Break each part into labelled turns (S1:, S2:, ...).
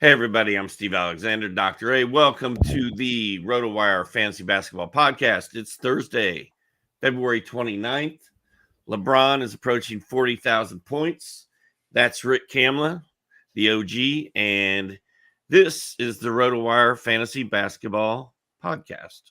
S1: Hey, everybody, I'm Steve Alexander, Dr. A. Welcome to the RotoWire Fantasy Basketball Podcast. It's Thursday, February 29th. LeBron is approaching 40,000 points. That's Rick Kamla, the OG, and this is the RotoWire Fantasy Basketball Podcast.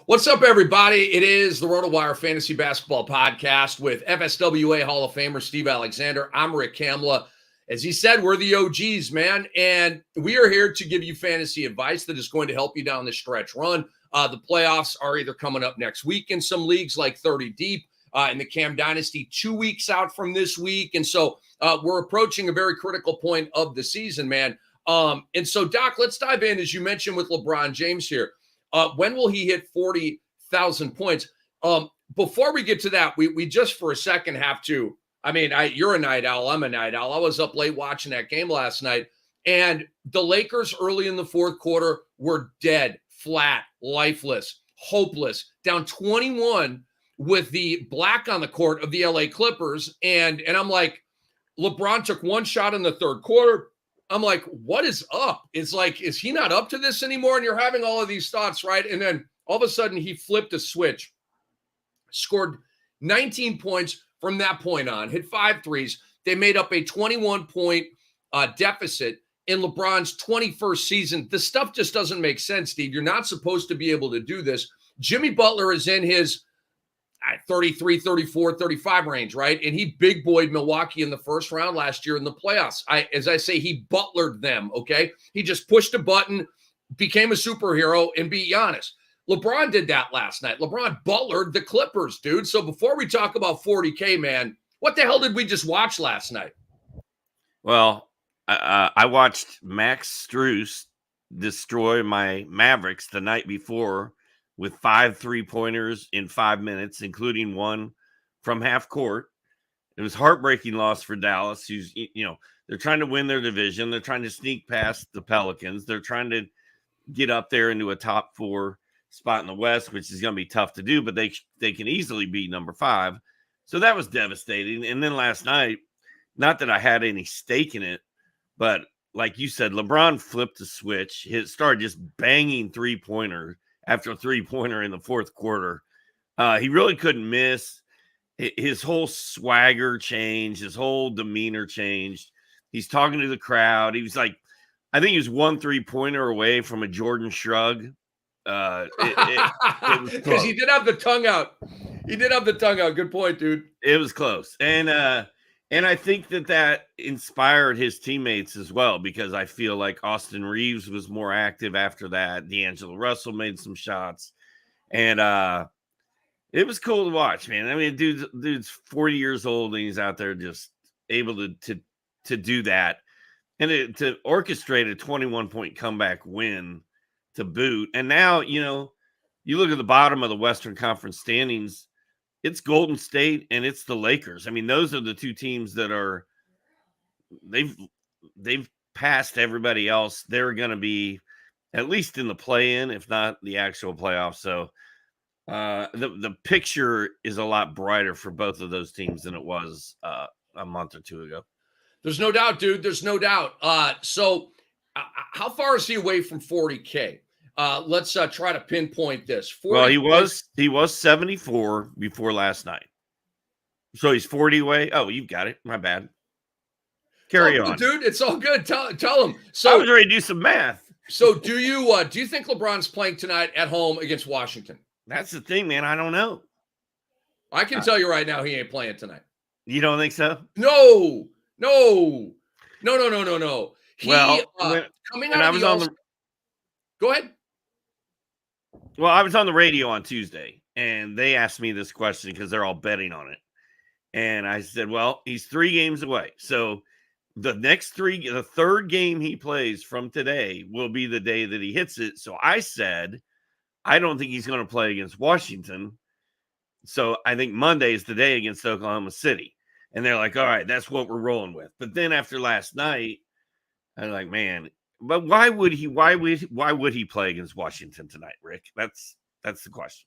S2: What's up, everybody? It is the RotoWire Fantasy Basketball Podcast with FSWA Hall of Famer Steve Alexander. I'm Rick Kamla. As he said, we're the OGs, man, and we are here to give you fantasy advice that is going to help you down the stretch run. The playoffs are either coming up next week in some leagues, like 30 deep, in the Cam Dynasty, 2 weeks out from this week, and so we're approaching a very critical point of the season, man. And so, Doc, let's dive in, as you mentioned, with LeBron James here. When will he hit 40,000 points? Before we get to that, we just for a second have to, you're a night owl. I'm a night owl. I was up late watching that game last night, and the Lakers early in the fourth quarter were dead, flat, lifeless, hopeless, down 21 with the black on the court of the LA Clippers. And I'm like, LeBron took one shot in the third quarter. I'm like, what is up? It's like, is he not up to this anymore? And you're having all of these thoughts, right? And then all of a sudden he flipped a switch, scored 19 points from that point on, hit 5 threes. They made up a 21-point deficit in LeBron's 21st season. This stuff just doesn't make sense, Steve. You're not supposed to be able to do this. Jimmy Butler is in his 33, 34, 35 range, right? And he big boyed Milwaukee in the first round last year in the playoffs. As I say, he butlered them, okay? He just pushed a button, became a superhero, and beat Giannis. LeBron did that last night. LeBron butlered the Clippers, dude. So before we talk about 40K, man, what the hell did we just watch last night?
S1: Well, I watched Max Strus destroy my Mavericks the night before with 5 3-pointers in 5 minutes, including one from half court. It was heartbreaking loss for Dallas, who's, they're trying to win their division. They're trying to sneak past the Pelicans. They're trying to get up there into a top 4 spot in the West, which is going to be tough to do, but they can easily be number 5. So that was devastating. And then last night, not that I had any stake in it, but like you said, LeBron flipped the switch. He started just banging 3-pointer after a 3-pointer in the fourth quarter. He really couldn't miss. His whole swagger changed. His whole demeanor changed. He's talking to the crowd. He was like, I think he was 1 3-pointer away from a Jordan shrug.
S2: Because he did have the tongue out. Good point, dude.
S1: It was close. And I think that inspired his teammates as well, because I feel like Austin Reeves was more active after that. D'Angelo Russell made some shots. And it was cool to watch, man. I mean, dude's 40 years old, and he's out there just able to do that. And to orchestrate a 21-point comeback win to boot. And now, you look at the bottom of the Western Conference standings, it's Golden State and it's the Lakers. I mean, those are the two teams that are they've passed everybody else. They're going to be at least in the play-in, if not the actual playoffs. So the picture is a lot brighter for both of those teams than it was a month or two ago.
S2: There's no doubt, dude. There's no doubt. So how far is he away from 40K? Let's try to pinpoint this.
S1: Well, he was 74 before last night. So he's 40 away. Oh, you've got it. My bad. Carry on.
S2: Dude, it's all good. Tell him. So
S1: I was ready to do some math.
S2: So do you think LeBron's playing tonight at home against Washington?
S1: That's the thing, man. I don't know.
S2: I can tell you right now he ain't playing tonight.
S1: You don't think so?
S2: No. He,
S1: well,
S2: coming out of the Go ahead.
S1: Well, I was on the radio on Tuesday, and they asked me this question because they're all betting on it. And I said, well, he's 3 games away. So the third game he plays from today will be the day that he hits it. So I said, I don't think he's going to play against Washington. So I think Monday is the day against Oklahoma City. And they're like, all right, that's what we're rolling with. But then after last night, I'm like, man, But why would he play against Washington tonight, Rick? That's the question.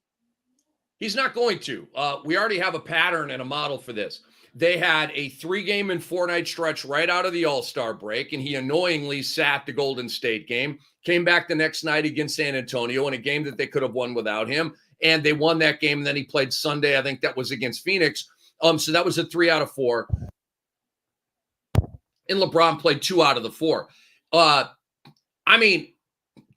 S2: He's not going to. We already have a pattern and a model for this. They had a 3-game and 4-night stretch right out of the All-Star break, and he annoyingly sat the Golden State game, came back the next night against San Antonio in a game that they could have won without him, and they won that game. And then he played Sunday, I think that was against Phoenix. So that was a 3 out of 4. And LeBron played 2 out of the 4. I mean,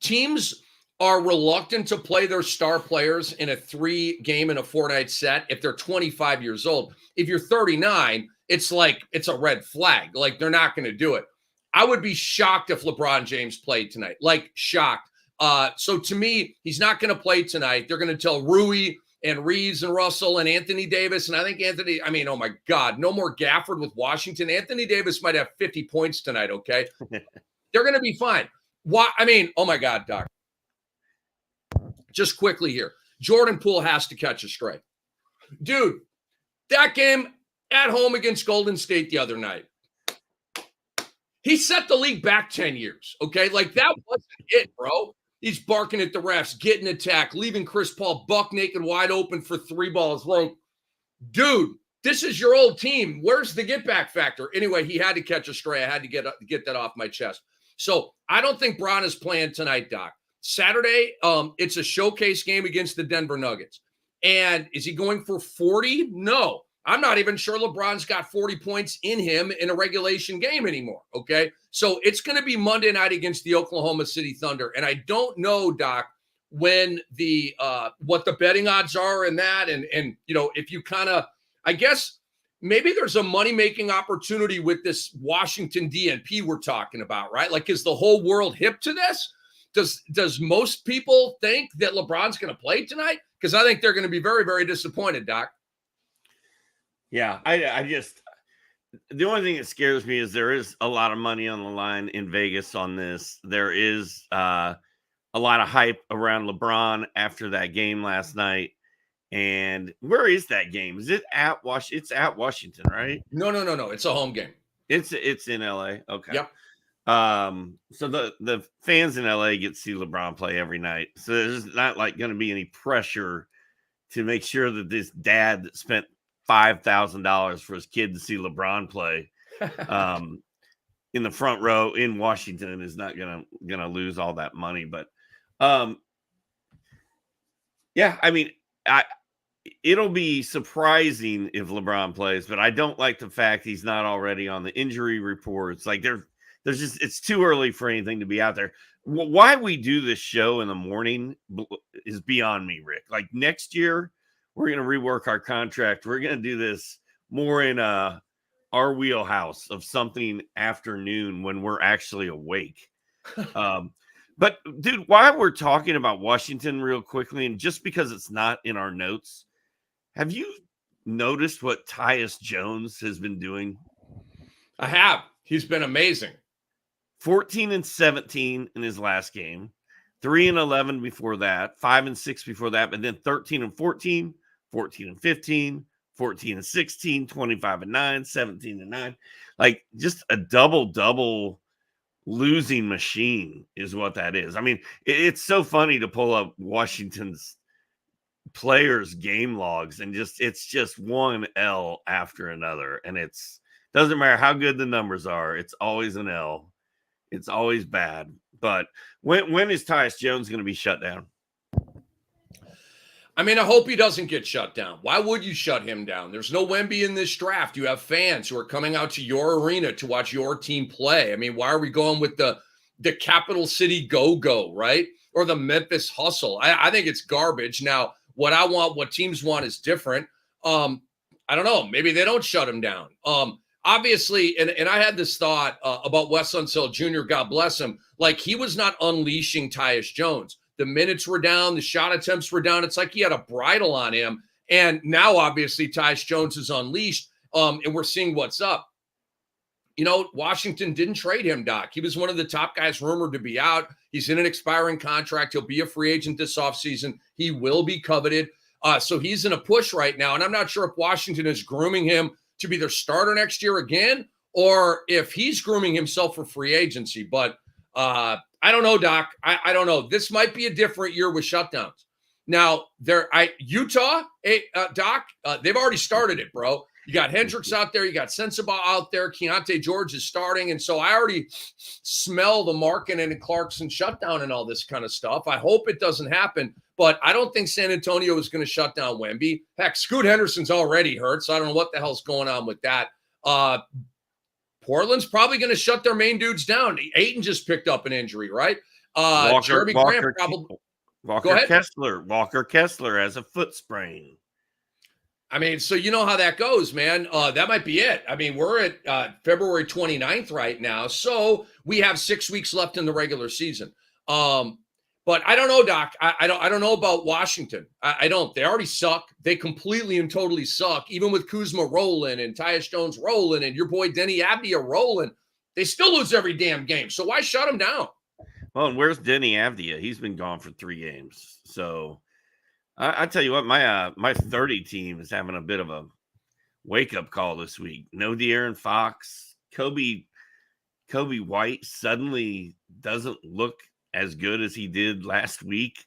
S2: teams are reluctant to play their star players in a 3-game and a 4-night set if they're 25 years old. If you're 39, it's like it's a red flag. Like, they're not going to do it. I would be shocked if LeBron James played tonight. Like, shocked. So to me, he's not going to play tonight. They're going to tell Rui and Reeves and Russell and Anthony Davis. And I think oh my God, no more Gafford with Washington. Anthony Davis might have 50 points tonight, okay? They're going to be fine. Why? I mean, oh my God, Doc. Just quickly here. Jordan Poole has to catch a stray. Dude, that game at home against Golden State the other night, he set the league back 10 years, okay? Like, that wasn't it, bro. He's barking at the refs, getting attacked, leaving Chris Paul buck naked wide open for 3 balls. Like, dude, this is your old team. Where's the get back factor? Anyway, he had to catch a stray. I had to get that off my chest. So I don't think Bron is playing tonight, Doc. Saturday, it's a showcase game against the Denver Nuggets. And is he going for 40? No. I'm not even sure LeBron's got 40 points in him in a regulation game anymore, okay? So it's going to be Monday night against the Oklahoma City Thunder. And I don't know, Doc, when the what the betting odds are in that. And you know, if you kind of, I guess maybe there's a money-making opportunity with this Washington DNP we're talking about, right? Like, is the whole world hip to this? Does most people think that LeBron's going to play tonight? Because I think they're going to be very, very disappointed, Doc.
S1: Yeah, I just, the only thing that scares me is there is a lot of money on the line in Vegas on this. There is a lot of hype around LeBron after that game last night. And where is that game? Is it at Washington? It's at Washington, right?
S2: No. It's a home game.
S1: It's in LA. Okay.
S2: Yep.
S1: So the fans in LA get to see LeBron play every night. So there's not like going to be any pressure to make sure that this dad that spent $5,000 for his kid to see LeBron play in the front row in Washington is not gonna lose all that money. But yeah, I mean, it'll be surprising if LeBron plays, but I don't like the fact he's not already on the injury reports. Like, there's just, it's too early for anything to be out there. Why we do this show in the morning is beyond me, Rick. Like, next year, we're going to rework our contract. We're going to do this more in our wheelhouse of something afternoon when we're actually awake. But, dude, while we're talking about Washington real quickly, and just because it's not in our notes, have you noticed what Tyus Jones has been doing?
S2: I have. He's been amazing.
S1: 14-17 in his last game, 3-11 before that, 5-6 before that, but then 13-14, 14-15, 14-16, 25-9, 17-9. Like, just a double losing machine is what that is. I mean, it's so funny to pull up Washington's players' game logs and it's just one L after another. And it's doesn't matter how good the numbers are, it's always an L. It's always bad. But when is Tyus Jones going to be shut down?
S2: I mean, I hope he doesn't get shut down. Why would you shut him down? There's no Wemby in this draft. You have fans who are coming out to your arena to watch your team play. I mean, why are we going with the capital city go-go, right? Or the Memphis hustle? I think it's garbage. Now, what teams want is different. I don't know. Maybe they don't shut him down. Obviously, and I had this thought about Wes Unseld Jr., God bless him. Like, he was not unleashing Tyus Jones. The minutes were down. The shot attempts were down. It's like he had a bridle on him. And now, obviously, Tyus Jones is unleashed, and we're seeing what's up. You know, Washington didn't trade him, Doc. He was one of the top guys rumored to be out. He's in an expiring contract. He'll be a free agent this offseason. He will be coveted. So he's in a push right now. And I'm not sure if Washington is grooming him to be their starter next year again, or if he's grooming himself for free agency. But I don't know, Doc. I don't know. This might be a different year with shutdowns. Now, Utah, Doc, they've already started it, bro. You got Hendricks out there. You got Sensabaugh out there. Keyonte George is starting. And so I already smell the Markkanen and Clarkson shutdown and all this kind of stuff. I hope it doesn't happen. But I don't think San Antonio is going to shut down Wemby. Heck, Scoot Henderson's already hurt, so I don't know what the hell's going on with that. Portland's probably going to shut their main dudes down. Ayton just picked up an injury, right? Jeremy Grant probably.
S1: Walker Kessler has a foot sprain.
S2: I mean, so you know how that goes, man. That might be it. I mean, we're at February 29th right now, so we have 6 weeks left in the regular season. But I don't know, Doc. I don't know about Washington. I don't. They already suck. They completely and totally suck. Even with Kuzma rolling and Tyus Jones rolling and your boy Denny Avdia rolling, they still lose every damn game. So why shut them down?
S1: Well, and where's Denny Avdia? He's been gone for 3 games. So I tell you what, my 30 team is having a bit of a wake-up call this week. No De'Aaron Fox. Coby White suddenly doesn't look as good as he did last week.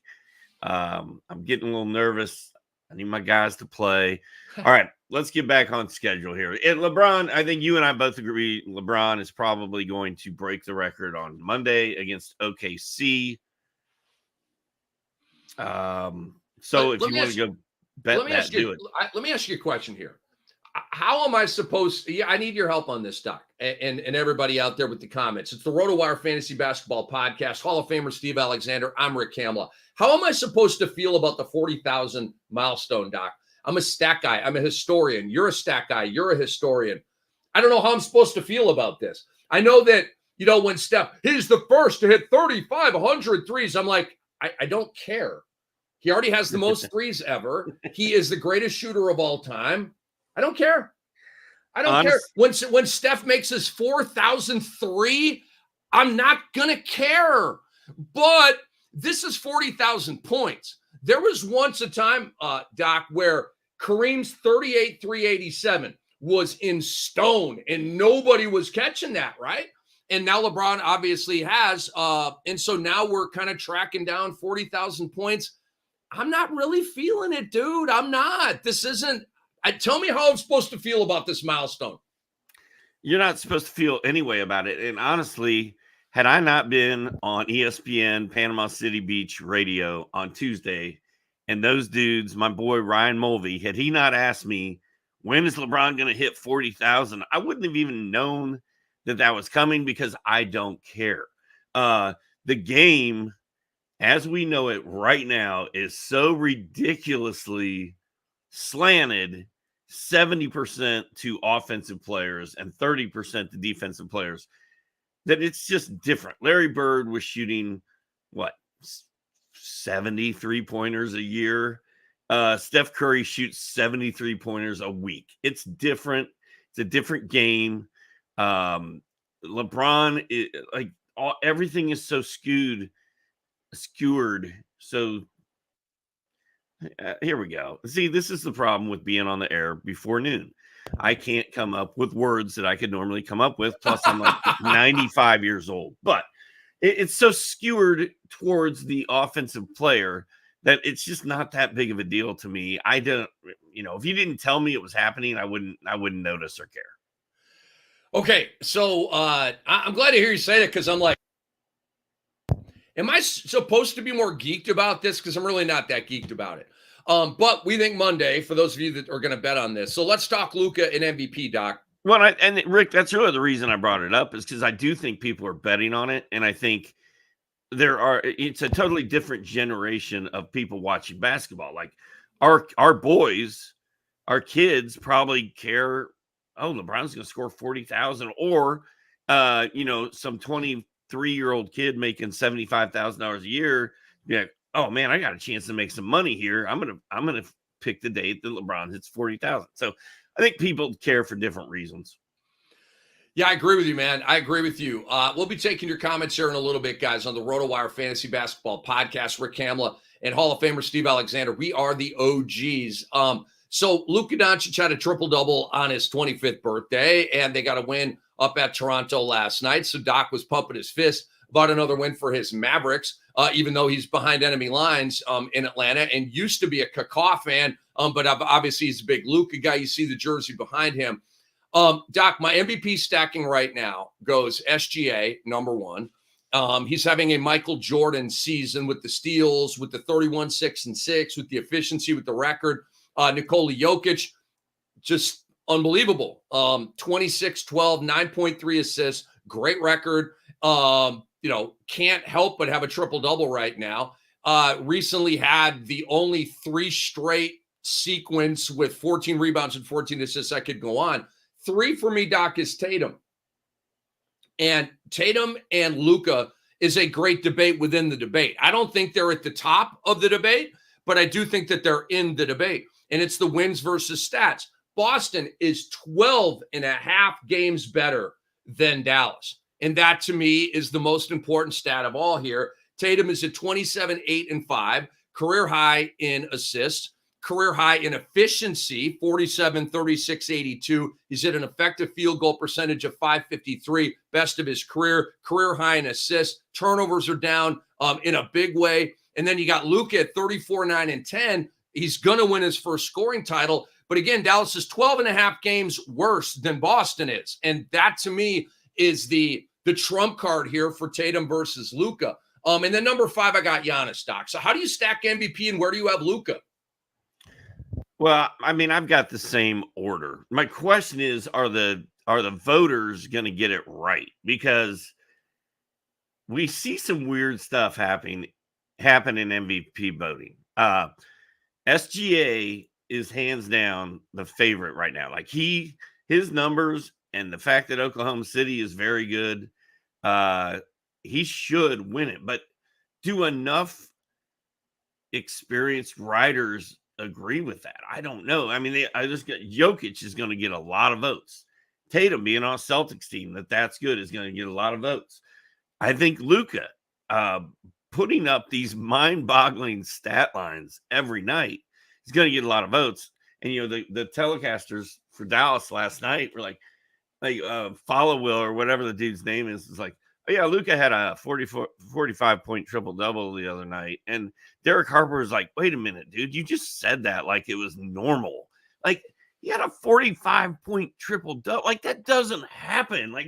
S1: I'm getting a little nervous. I need my guys to play. All right, let's get back on schedule here. And LeBron, I think you and I both agree LeBron is probably going to break the record on Monday against OKC. So if you want to go bet that, do it.
S2: Let me ask you a question here. How am I supposed to? Yeah, I need your help on this, Doc, and everybody out there with the comments. It's the RotoWire Fantasy Basketball Podcast. Hall of Famer Steve Alexander. I'm Rick Kamla. How am I supposed to feel about the 40,000 milestone, Doc? I'm a stat guy. I'm a historian. You're a stat guy. You're a historian. I don't know how I'm supposed to feel about this. I know that, when Steph, he's the first to hit 3,500 threes. I'm like, I don't care. He already has the most threes ever. He is the greatest shooter of all time. I don't care. I don't care. When Steph makes his 4,003, I'm not going to care. But this is 40,000 points. There was once a time, Doc, where Kareem's 38,387 was in stone, and nobody was catching that, right? And now LeBron obviously has. And so now we're kind of tracking down 40,000 points. I'm not really feeling it, dude. I'm not. This isn't. Tell me how I'm supposed to feel about this milestone.
S1: You're not supposed to feel any way about it. And honestly, had I not been on ESPN Panama City Beach radio on Tuesday, and those dudes, my boy Ryan Mulvey, had he not asked me, when is LeBron going to hit 40,000? I wouldn't have even known that was coming because I don't care. The game, as we know it right now, is so ridiculously slanted 70% to offensive players and 30% to defensive players that it's just different. Larry Bird was shooting 70 3-pointers a year. Steph Curry shoots 73 pointers a week. It's different. It's a different game. LeBron, everything is so skewered. So here we go. See, this is the problem with being on the air before noon. I can't come up with words that I could normally come up with. Plus, I'm like 95 years old. But it's so skewered towards the offensive player that it's just not that big of a deal to me. I don't, if you didn't tell me it was happening, I wouldn't notice or care.
S2: Okay, so I'm glad to hear you say that because I'm like, am I supposed to be more geeked about this? Because I'm really not that geeked about it. But we think Monday, for those of you that are going to bet on this. So let's talk Luka and MVP, Doc.
S1: Well, and Rick, that's really the reason I brought it up is because I do think people are betting on it. And I think it's a totally different generation of people watching basketball. Like our boys, our kids probably care, LeBron's going to score 40,000 or, some 23-year-old kid making $75,000 a year. Yeah. Oh man, I got a chance to make some money here. I'm gonna pick the date that LeBron hits 40,000. So I think people care for different reasons.
S2: Yeah, I agree with you, man. I agree with you. We'll be taking your comments here in a little bit, guys, on the RotoWire Fantasy Basketball Podcast. Rick Kamla and Hall of Famer Steve Alexander. We are the OGs. So Luka Doncic had a triple-double on his 25th birthday, and they got a win up at Toronto last night. So Doc was pumping his fist. about another win for his Mavericks, even though he's behind enemy lines in Atlanta and used to be a Kaká fan, but obviously he's a big Luka guy. You see the jersey behind him. Doc, my MVP stacking right now goes SGA, number one. He's having a Michael Jordan season with the steals, with the 31, 6, and 6, with the efficiency, with the record. Nikola Jokic, just unbelievable. 26, 12, 9.3 assists, great record. Can't help but have a triple-double right now. Recently had the only 3 straight sequence with 14 rebounds and 14 assists. I could go on. 3 for me, Doc, is Tatum. And Tatum and Luka is a great debate within the debate. I don't think they're at the top of the debate, but I do think that they're in the debate. And it's the wins versus stats. Boston is 12 and a half games better than Dallas. And that, to me, is the most important stat of all here. Tatum is at 27, 8, and 5, career high in assists, career high in efficiency, 47, 36, 82. He's at an effective field goal percentage of .553, best of his career high in assists. Turnovers are down in a big way. And then you got Luka at 34, 9, and 10. He's going to win his first scoring title. But again, Dallas is 12 and a half games worse than Boston is. And that, to me, is the trump card here for Tatum versus Luka. And then number 5, I got Giannis, Doc. So how do you stack MVP and where do you have Luka?
S1: Well, I mean, I've got the same order. My question is, are the voters going to get it right? Because we see some weird stuff happen in MVP voting. SGA is hands down the favorite right now. Like his numbers and the fact that Oklahoma City is very good, he should win it. But do enough experienced writers agree with that? I don't know. I mean, Jokic is going to get a lot of votes. Tatum being on a Celtics team that's good is going to get a lot of votes. I think Luka putting up these mind-boggling stat lines every night is going to get a lot of votes. And the telecasters for Dallas last night were like Follow Will or whatever the dude's name is like, oh yeah, Luka had a 45-point triple-double the other night. And Derek Harper was like, wait a minute, dude, you just said that like it was normal. Like, he had a 45-point triple-double. Like, that doesn't happen. Like,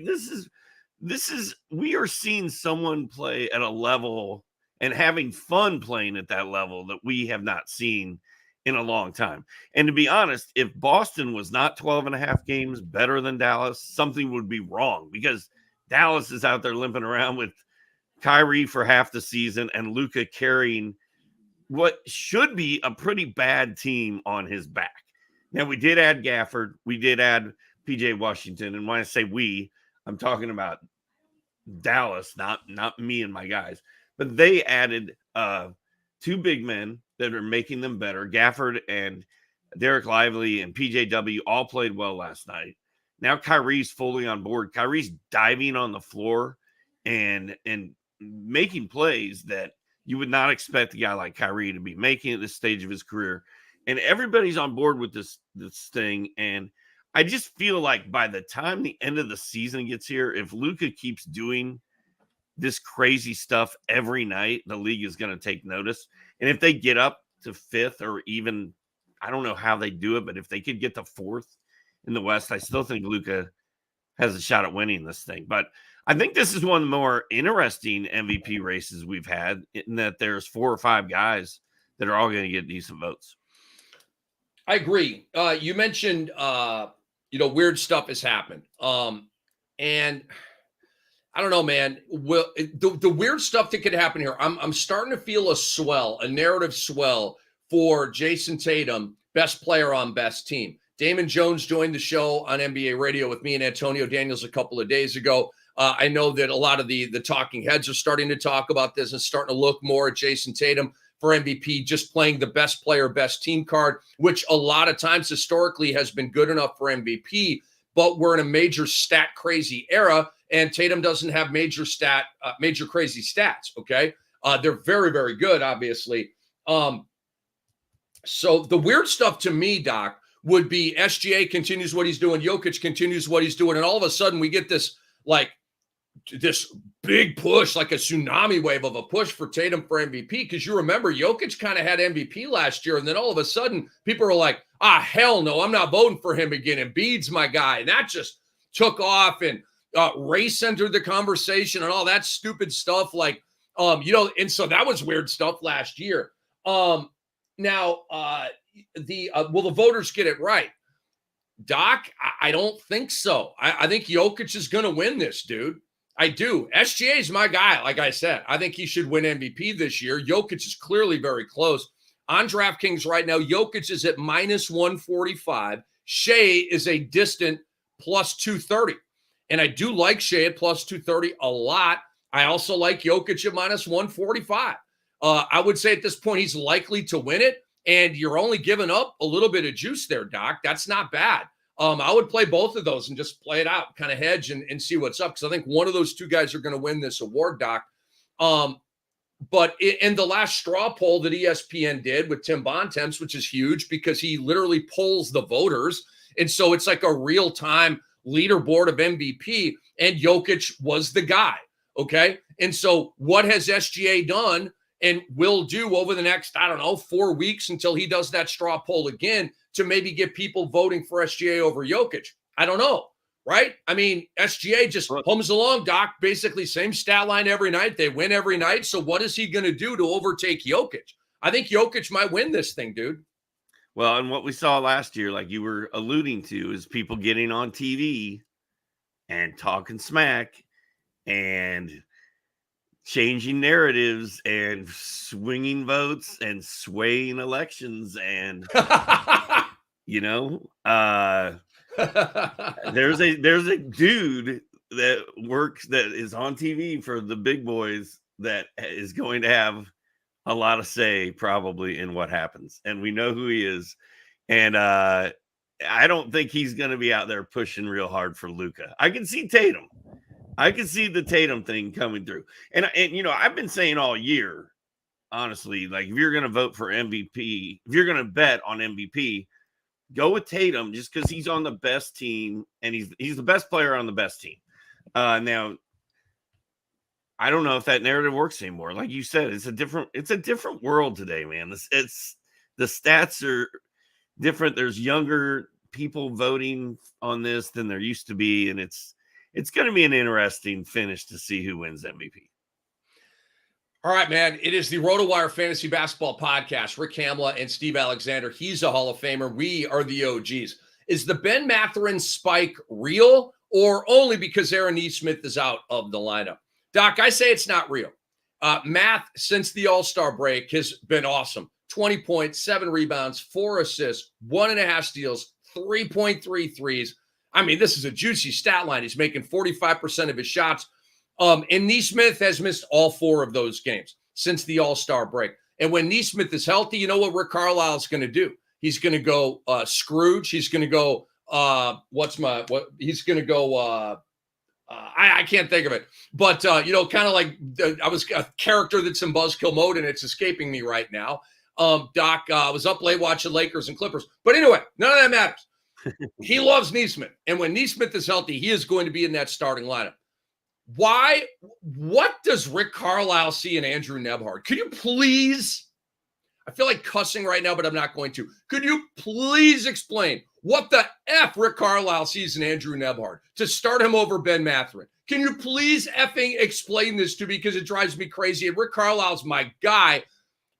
S1: we are seeing someone play at a level and having fun playing at that level that we have not seen in a long time. And to be honest, if Boston was not 12 and a half games better than Dallas, something would be wrong, because Dallas is out there limping around with Kyrie for half the season and Luka carrying what should be a pretty bad team on his back. Now, we did add Gafford. We did add PJ Washington. And when I say we, I'm talking about Dallas, not me and my guys. But they added 2 big men that are making them better. Gafford and Derek Lively and PJW all played well last night. Now Kyrie's fully on board. Kyrie's diving on the floor and making plays that you would not expect a guy like Kyrie to be making at this stage of his career. And everybody's on board with this thing. And I just feel like by the time the end of the season gets here, if Luka keeps doing this crazy stuff every night, the league is going to take notice. And if they get up to 5th, or even, I don't know how they do it, but if they could get to 4th in the West, I still think Luka has a shot at winning this thing. But I think this is one of the more interesting MVP races we've had, in that there's 4 or 5 guys that are all going to get decent votes.
S2: I agree. You mentioned, weird stuff has happened. And I don't know, man. The weird stuff that could happen here, I'm starting to feel a narrative swell for Jason Tatum, best player on best team. Damon Jones joined the show on NBA radio with me and Antonio Daniels a couple of days ago. I know that a lot of the talking heads are starting to talk about this and starting to look more at Jason Tatum for MVP, just playing the best player, best team card, which a lot of times historically has been good enough for MVP. But we're in a major stat crazy era, and Tatum doesn't have major crazy stats. Okay. They're very, very good, obviously. So the weird stuff to me, Doc, would be SGA continues what he's doing, Jokic continues what he's doing, and all of a sudden we get this like this big push, like a tsunami wave of a push for Tatum for MVP. Because you remember, Jokic kind of had MVP last year, and then all of a sudden, people were like, hell no, I'm not voting for him again. Embiid's my guy. And that just took off, and race entered the conversation and all that stupid stuff. Like, and so that was weird stuff last year. Will the voters get it right? Doc, I don't think so. I think Jokic is going to win this, dude. I do. SGA is my guy. Like I said, I think he should win MVP this year. Jokic is clearly very close. On DraftKings right now, Jokic is at minus 145. Shea is a distant plus 230. And I do like Shea at plus 230 a lot. I also like Jokic at minus 145. I would say at this point, he's likely to win it. And you're only giving up a little bit of juice there, Doc. That's not bad. I would play both of those and just play it out, kind of hedge and see what's up. Because I think one of those two guys are going to win this award, Doc. But in the last straw poll that ESPN did with Tim Bontemps, which is huge because he literally polls the voters. And so it's like a real-time leaderboard of MVP, and Jokic was the guy, okay? And so what has SGA done and will do over the next, 4 weeks until he does that straw poll again to maybe get people voting for SGA over Jokic? I don't know, right? I mean, SGA just hums along, Doc, basically same stat line every night. They win every night. So what is he going to do to overtake Jokic? I think Jokic might win this thing, dude.
S1: Well, and what we saw last year, like you were alluding to, is people getting on TV and talking smack and changing narratives and swinging votes and swaying elections. And, there's a dude that is on TV for the big boys that is going to have a lot of say probably in what happens. And we know who he is. And I don't think he's going to be out there pushing real hard for Luka. I can see Tatum. I can see the Tatum thing coming through. And I've been saying all year, honestly, like if you're going to vote for MVP, if you're going to bet on MVP, go with Tatum just because he's on the best team and he's the best player on the best team. Now, I don't know if that narrative works anymore. Like you said, it's a different world today, man. The stats are different. There's younger people voting on this than there used to be, and it's going to be an interesting finish to see who wins MVP.
S2: All right, man. It is the RotoWire Fantasy Basketball Podcast. Rick Kamla and Steve Alexander. He's a Hall of Famer. We are the OGs. Is the Ben Mathurin spike real or only because Aaron Nesmith is out of the lineup? Doc, I say it's not real. Math since the All-Star break has been awesome. 20 points, 7 rebounds, 4 assists, 1.5 steals, 3.3 threes. I mean, this is a juicy stat line. He's making 45% of his shots. And Nesmith has missed all 4 of those games since the All-Star break. And when Nesmith is healthy, you know what Rick Carlisle is going to do? He's going to go Scrooge. He's going to go, he's going to go, I can't think of it. But, kind of like I was a character that's in buzzkill mode and it's escaping me right now. Doc, I was up late watching Lakers and Clippers. But anyway, none of that matters. He loves Nesmith. And when Nesmith is healthy, he is going to be in that starting lineup. Why? What does Rick Carlisle see in Andrew Nembhard? Could you please, I feel like cussing right now, but I'm not going to. Could you please explain what the F Rick Carlisle sees in Andrew Nembhard to start him over Ben Mathurin? Can you please effing explain this to me because it drives me crazy? And Rick Carlisle's my guy,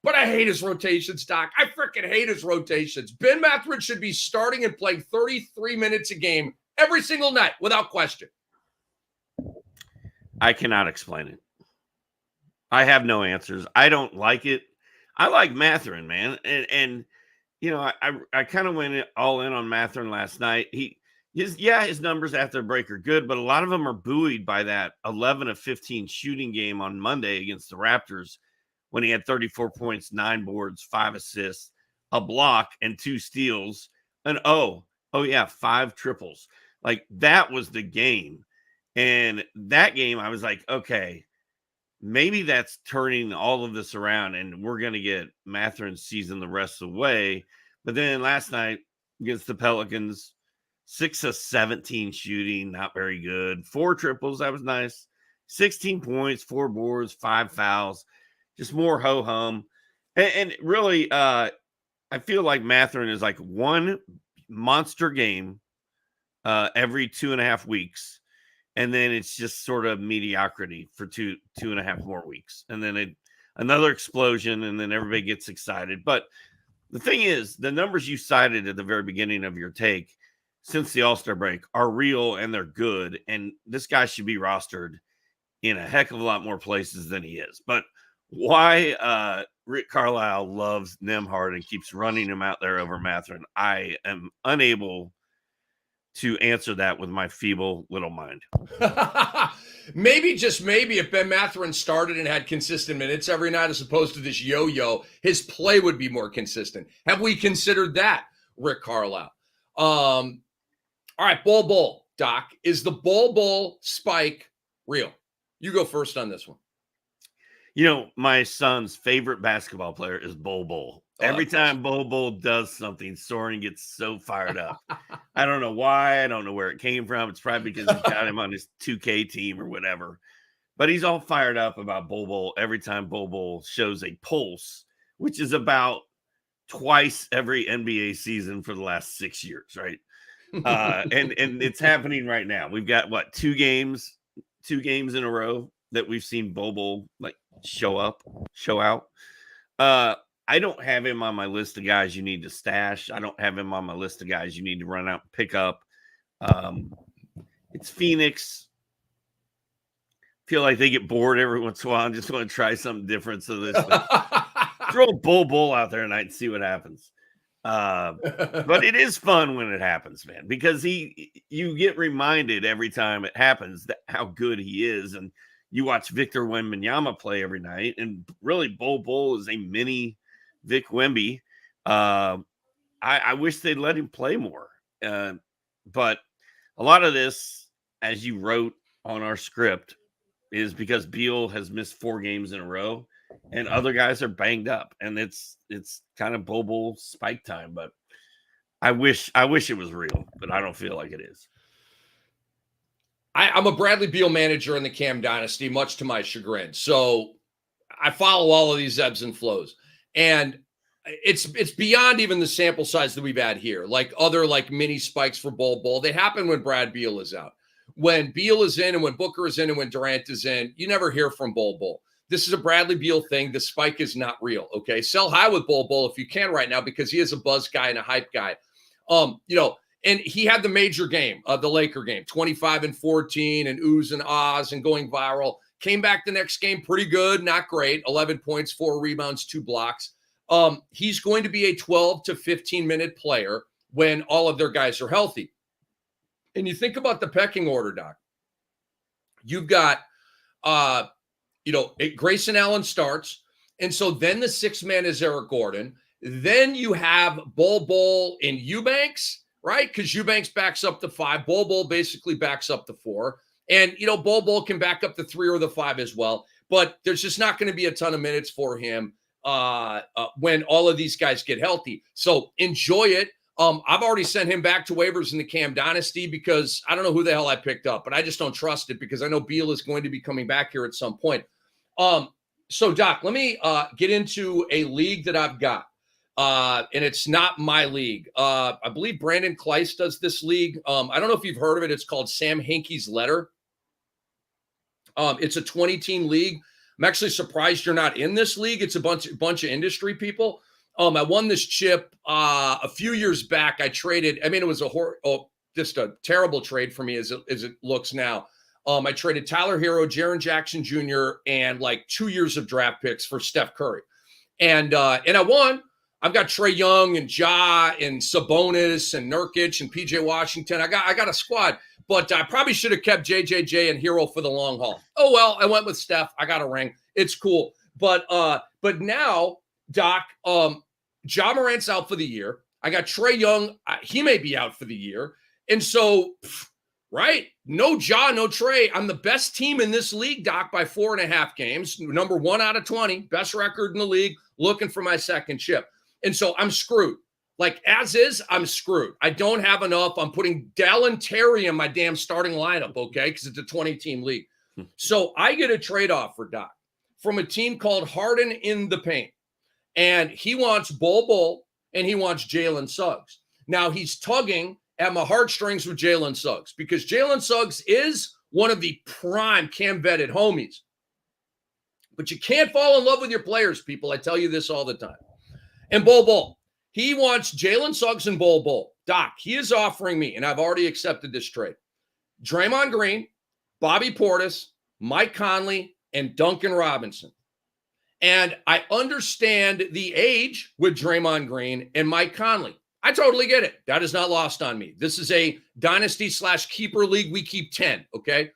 S2: but I hate his rotations, Doc. I freaking hate his rotations. Ben Mathurin should be starting and playing 33 minutes a game every single night without question.
S1: I cannot explain it. I have no answers. I don't like it. I like Mathurin, man. And I kind of went all in on Mathurin last night. His numbers after the break are good, but a lot of them are buoyed by that 11 of 15 shooting game on Monday against the Raptors when he had 34 points, 9 boards, 5 assists, a block, and 2 steals. And 5 triples. Like that was the game. And that game, I was like, okay, maybe that's turning all of this around and we're going to get Mathurin's season the rest of the way. But then last night against the Pelicans, 6 of 17 shooting, not very good. 4 triples, that was nice. 16 points, 4 boards, 5 fouls, just more ho-hum. And really, I feel like Mathurin is like one monster game every 2.5 weeks. And then it's just sort of mediocrity for two and a half more weeks. And then another explosion, and then everybody gets excited. But the thing is, the numbers you cited at the very beginning of your take since the All-Star break are real and they're good. And this guy should be rostered in a heck of a lot more places than he is. But why Rick Carlisle loves Nembhard and keeps running him out there over Mathurin, I am unable to answer that with my feeble little mind.
S2: Maybe, just maybe, if Ben Mathurin started and had consistent minutes every night as opposed to this yo-yo, his play would be more consistent. Have we considered that, Rick Carlisle? All right, Bol Bol, Doc. Is the Bol Bol spike real? You go first on this one.
S1: You know, my son's favorite basketball player is Bol Bol. Every time Bol Bol does something, Soren gets so fired up. I don't know why. I don't know where it came from. It's probably because he got him on his 2K team or whatever. But he's all fired up about Bol Bol every time Bol Bol shows a pulse, which is about twice every NBA season for the last 6 years, right? And it's happening right now. We've got, what, 2 games in a row that we've seen Bol Bol like show out. I don't have him on my list of guys you need to stash. I don't have him on my list of guys you need to run out and pick up. It's Phoenix. Feel like they get bored every once in a while. I just want to try something different. So this throw a Bol Bol out there tonight and see what happens. But it is fun when it happens, man, because you get reminded every time it happens that how good he is. And you watch Victor Wembanyama play every night, and really Bol Bol is a mini Vic Wemby. I wish they'd let him play more. But a lot of this, as you wrote on our script, is because Beal has missed 4 games in a row and other guys are banged up, and it's kind of Bol Bol spike time. But I wish it was real, but I don't feel like it is.
S2: I'm a Bradley Beal manager in the Cam Dynasty, much to my chagrin. So I follow all of these ebbs and flows. And it's beyond even the sample size that we've had here. Like other like mini spikes for Bol Bol, they happen when Brad Beal is out. When Beal is in and when Booker is in and when Durant is in, you never hear from Bol Bol. This is a Bradley Beal thing. The spike is not real, okay? Sell high with Bol Bol if you can right now because he is a buzz guy and a hype guy. And he had the major game, the Laker game, 25-14 and oohs and ahs and going viral. Came back the next game pretty good, not great. 11 points, 4 rebounds, 2 blocks. He's going to be a 12 to 15-minute player when all of their guys are healthy. And you think about the pecking order, Doc. You've got, Grayson Allen starts. And so then the 6th man is Eric Gordon. Then you have Bol Bol and Eubanks, right? Because Eubanks backs up the 5. Bol Bol basically backs up the 4. And, Bol Bol can back up the 3 or the 5 as well. But there's just not going to be a ton of minutes for him when all of these guys get healthy. So enjoy it. I've already sent him back to waivers in the Cam Dynasty because I don't know who the hell I picked up, but I just don't trust it because I know Beal is going to be coming back here at some point. So, Doc, let me get into a league that I've got. And it's not my league. I believe Brandon Kleiss does this league. I don't know if you've heard of it. It's called Sam Hinkie's Letter. It's a 20-team league. I'm actually surprised you're not in this league. It's a bunch of industry people. I won this chip a few years back. I traded. I mean, it was just a terrible trade for me as it looks now. I traded Tyler Hero, Jaren Jackson Jr., and like 2 years of draft picks for Steph Curry, and I won. I've got Trae Young and Ja and Sabonis and Nurkic and PJ Washington. I got a squad, but I probably should have kept JJJ and Hero for the long haul. Oh well, I went with Steph. I got a ring. It's cool, but now, Doc, Ja Morant's out for the year. I got Trae Young. He may be out for the year, and so right, no Ja, no Trae. I'm the best team in this league, Doc, by 4.5 games. Number 1 out of 20, best record in the league. Looking for my second chip. And so I'm screwed. Like, as is, I'm screwed. I don't have enough. I'm putting Dell and Terry in my damn starting lineup, okay? Because it's a 20-team league. So I get a trade offer, Doc, from a team called Harden in the Paint. And he wants Bol Bol and he wants Jalen Suggs. Now he's tugging at my heartstrings with Jalen Suggs because Jalen Suggs is one of the prime Cam-vetted homies. But you can't fall in love with your players, people. I tell you this all the time. And Bol Bol, he wants Jalen Suggs and Bol Bol. Doc, he is offering me, and I've already accepted this trade, Draymond Green, Bobby Portis, Mike Conley, and Duncan Robinson. And I understand the age with Draymond Green and Mike Conley. I totally get it. That is not lost on me. This is a dynasty/keeper league. We keep 10, okay?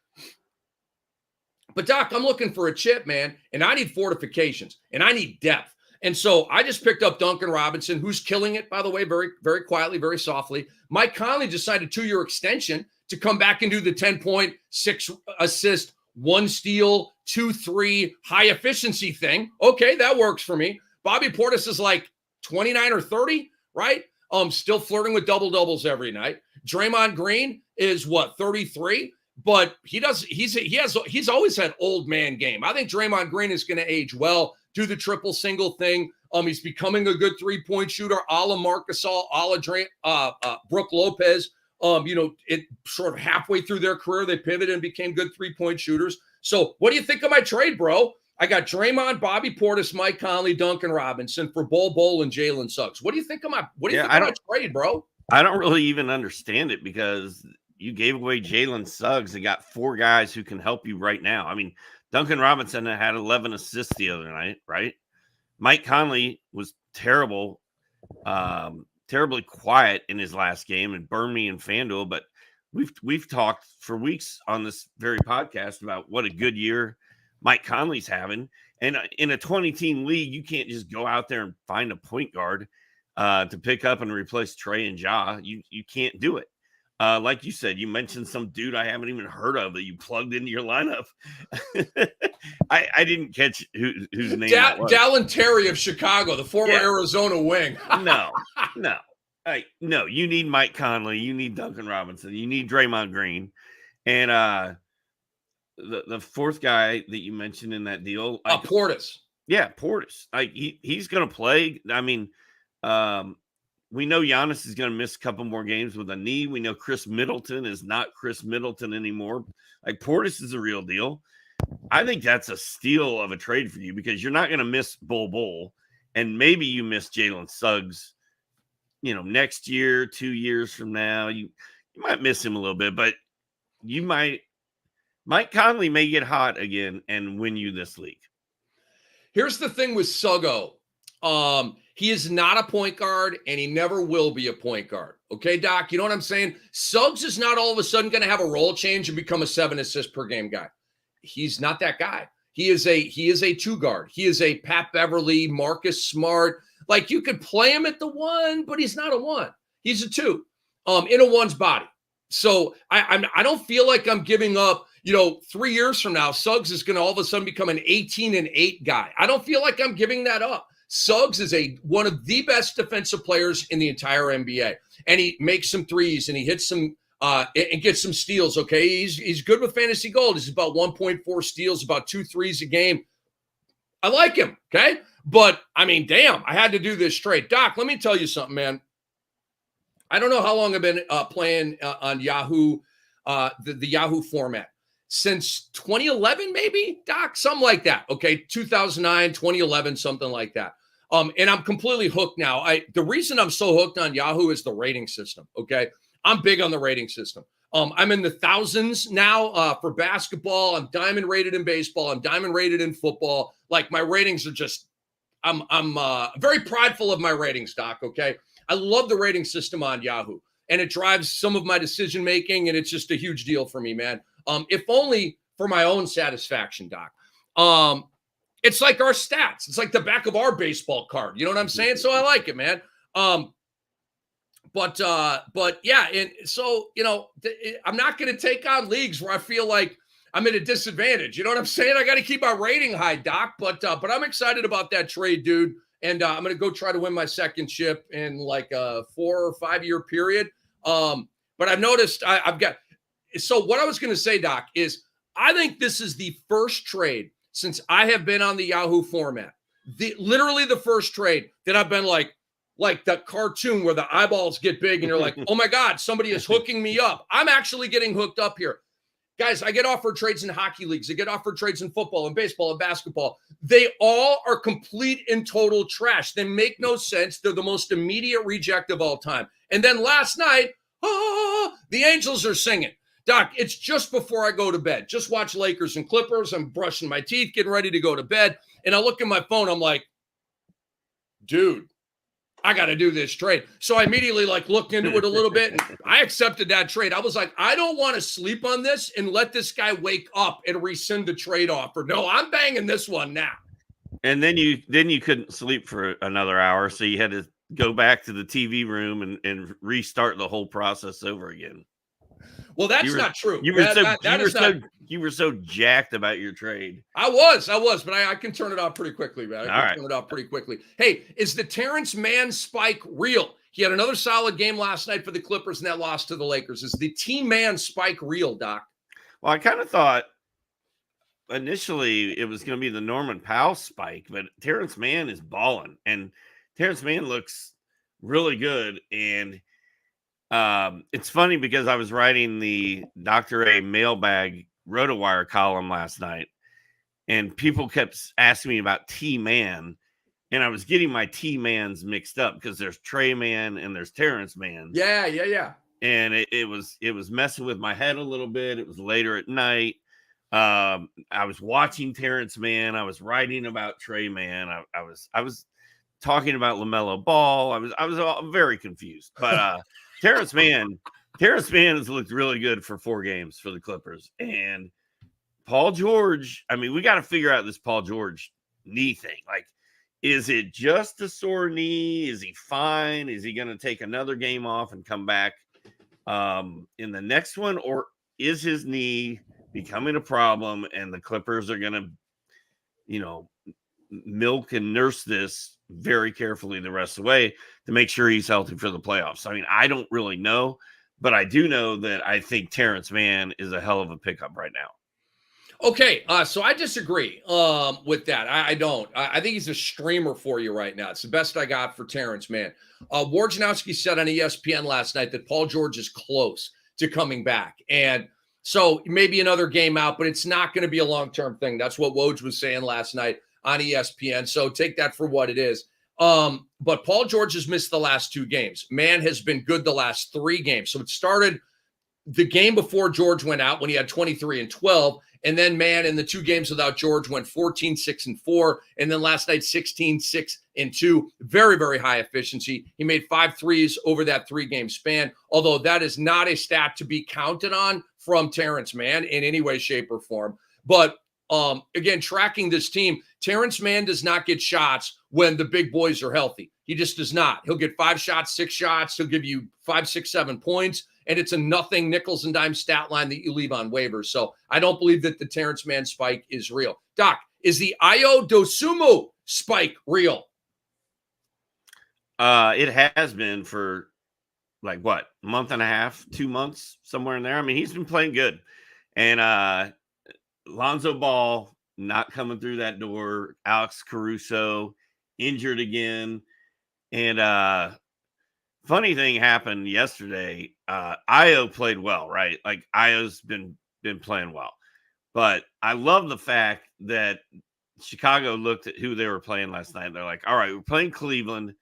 S2: But, Doc, I'm looking for a chip, man, and I need fortifications, and I need depth. And so I just picked up Duncan Robinson, who's killing it, by the way, very, very quietly, very softly. Mike Conley just signed a 2-year extension to come back and do the 10-point, 6 assist, 1 steal, 2-3 high efficiency thing. Okay, that works for me. Bobby Portis is like 29 or 30, right? Still flirting with double-doubles every night. Draymond Green is what, 33? But he's always had old man game. I think Draymond Green is going to age well, do the triple single thing. He's becoming a good 3-point shooter, a la Marc Gasol, a la Brook Lopez. It sort of halfway through their career, they pivoted and became good 3-point shooters. So what do you think of my trade, bro? I got Draymond, Bobby Portis, Mike Conley, Duncan Robinson for Bol Bol and Jalen Suggs. What do you think of my trade, bro?
S1: I don't really even understand it because you gave away Jalen Suggs and got 4 guys who can help you right now. I mean, Duncan Robinson had 11 assists the other night, right? Mike Conley was terribly quiet in his last game and burned me in FanDuel. But we've talked for weeks on this very podcast about what a good year Mike Conley's having. And in a 20-team league, you can't just go out there and find a point guard to pick up and replace Trey and Ja. You can't do it. Like you said, you mentioned some dude I haven't even heard of that you plugged into your lineup. I didn't catch whose name that was.
S2: Dallin Terry of Chicago, the former Arizona wing.
S1: No. No, you need Mike Conley. You need Duncan Robinson. You need Draymond Green. And the fourth guy that you mentioned in that deal.
S2: Portis.
S1: Yeah, Portis. He's going to play. I mean, we know Giannis is going to miss a couple more games with a knee. We know Chris Middleton is not Chris Middleton anymore. Like, Portis is a real deal. I think that's a steal of a trade for you because you're not going to miss Bol Bol, and maybe you miss Jalen Suggs, next year, 2 years from now. You might miss him a little bit, but you might. Mike Conley may get hot again and win you this league.
S2: Here's the thing with Suggo. He is not a point guard, and he never will be a point guard. Okay, Doc? You know what I'm saying? Suggs is not all of a sudden going to have a role change and become a 7 assist per game guy. He's not that guy. He is a 2 guard. He is a Pat Beverly, Marcus Smart. Like, you could play him at the 1, but he's not a 1. He's a 2 in a 1's body. So I don't feel like I'm giving up. 3 years from now, Suggs is going to all of a sudden become an 18-8 guy. I don't feel like I'm giving that up. Suggs is one of the best defensive players in the entire NBA, and he makes some threes and he hits some and gets some steals. Okay, he's good with fantasy gold. He's about 1.4 steals, about 2 threes a game. I like him. Okay, but I mean, damn, I had to do this trade. Doc, let me tell you something, man. I don't know how long I've been playing on Yahoo, the Yahoo format. Since 2011, maybe, Doc? Something like that. Okay, 2009, 2011, something like that. And I'm completely hooked now. The reason I'm so hooked on Yahoo is the rating system, okay? I'm big on the rating system. I'm in the thousands now for basketball. I'm diamond rated in baseball. I'm diamond rated in football. Like, my ratings are just, I'm very prideful of my ratings, Doc, okay? I love the rating system on Yahoo, and it drives some of my decision-making, and it's just a huge deal for me, man. If only for my own satisfaction, Doc. It's like our stats. It's like the back of our baseball card. You know what I'm saying? So I like it, man. But yeah. And so, I'm not going to take on leagues where I feel like I'm at a disadvantage. You know what I'm saying? I got to keep my rating high, Doc. But I'm excited about that trade, dude. And I'm going to go try to win my second chip in like a 4 or 5 year period. But I've noticed I've got. So what I was going to say, Doc, is I think this is the first trade since I have been on the Yahoo format. Literally the first trade that I've been like that cartoon where the eyeballs get big and you're like, oh my God, somebody is hooking me up. I'm actually getting hooked up here. Guys, I get offered trades in hockey leagues. I get offered trades in football and baseball and basketball. They all are complete and total trash. They make no sense. They're the most immediate reject of all time. And then last night, the Angels are singing. Doc, it's just before I go to bed. Just watch Lakers and Clippers. I'm brushing my teeth, getting ready to go to bed. And I look at my phone. I'm like, dude, I got to do this trade. So I immediately looked into it a little bit and I accepted that trade. I was like, I don't want to sleep on this and let this guy wake up and rescind the trade offer. No, I'm banging this one now.
S1: And then you couldn't sleep for another hour. So you had to go back to the TV room and restart the whole process over again.
S2: Well, that's not true.
S1: You were so jacked about your trade.
S2: I was, but I can turn it off pretty quickly, man. Turn it off pretty quickly. Hey, is the Terance Mann spike real? He had another solid game last night for the Clippers and that loss to the Lakers. Is the T-Man spike real, Doc?
S1: Well, I kind of thought initially it was going to be the Norman Powell spike, but Terance Mann is balling, and Terance Mann looks really good. And it's funny because I was writing the Dr. A mailbag RotoWire column last night, and people kept asking me about T-Man, and I was getting my T-Mans mixed up because there's Trey Man and there's Terance Mann.
S2: Yeah.
S1: And it was messing with my head a little bit. It was later at night. I was watching Terance Mann. I was writing about Trey Man. I was talking about LaMelo Ball. I was very confused, but Terance Mann has looked really good for 4 games for the Clippers. And Paul George, I mean, we got to figure out this Paul George knee thing. Like, is it just a sore knee? Is he fine? Is he going to take another game off and come back in the next one? Or is his knee becoming a problem and the Clippers are going to, milk and nurse this very carefully the rest of the way to make sure he's healthy for the playoffs? I mean, I don't really know, but I do know that I think Terance Mann is a hell of a pickup right now.
S2: Okay, so I disagree with that. I don't. I think he's a streamer for you right now. It's the best I got for Terance Mann. Wojnarowski said on ESPN last night that Paul George is close to coming back. And so maybe another game out, but it's not going to be a long-term thing. That's what Woj was saying last night on ESPN. So take that for what it is. But Paul George has missed the last 2 games. Mann has been good the last 3 games. So it started the game before George went out when he had 23 and 12. And then Mann in the 2 games without George went 14, 6, and 4. And then last night, 16, 6, and 2. Very, very high efficiency. He made 5 threes over that 3-game span, although that is not a stat to be counted on from Terance Mann in any way, shape, or form. But again, tracking this team, Terance Mann does not get shots when the big boys are healthy. He just does not. He'll get 5 shots, 6 shots. He'll give you 5, 6, 7 points. And it's a nothing nickels and dime stat line that you leave on waivers. So I don't believe that the Terance Mann spike is real. Doc, is the Ayo Dosunmu spike real?
S1: It has been for a month and a half, 2 months, somewhere in there. I mean, he's been playing good. And Lonzo Ball not coming through that door. Alex Caruso injured again. And funny thing happened yesterday. Ayo played well, right? Like, Ayo's been playing well. But I love the fact that Chicago looked at who they were playing last night. They're like, all right, we're playing Cleveland.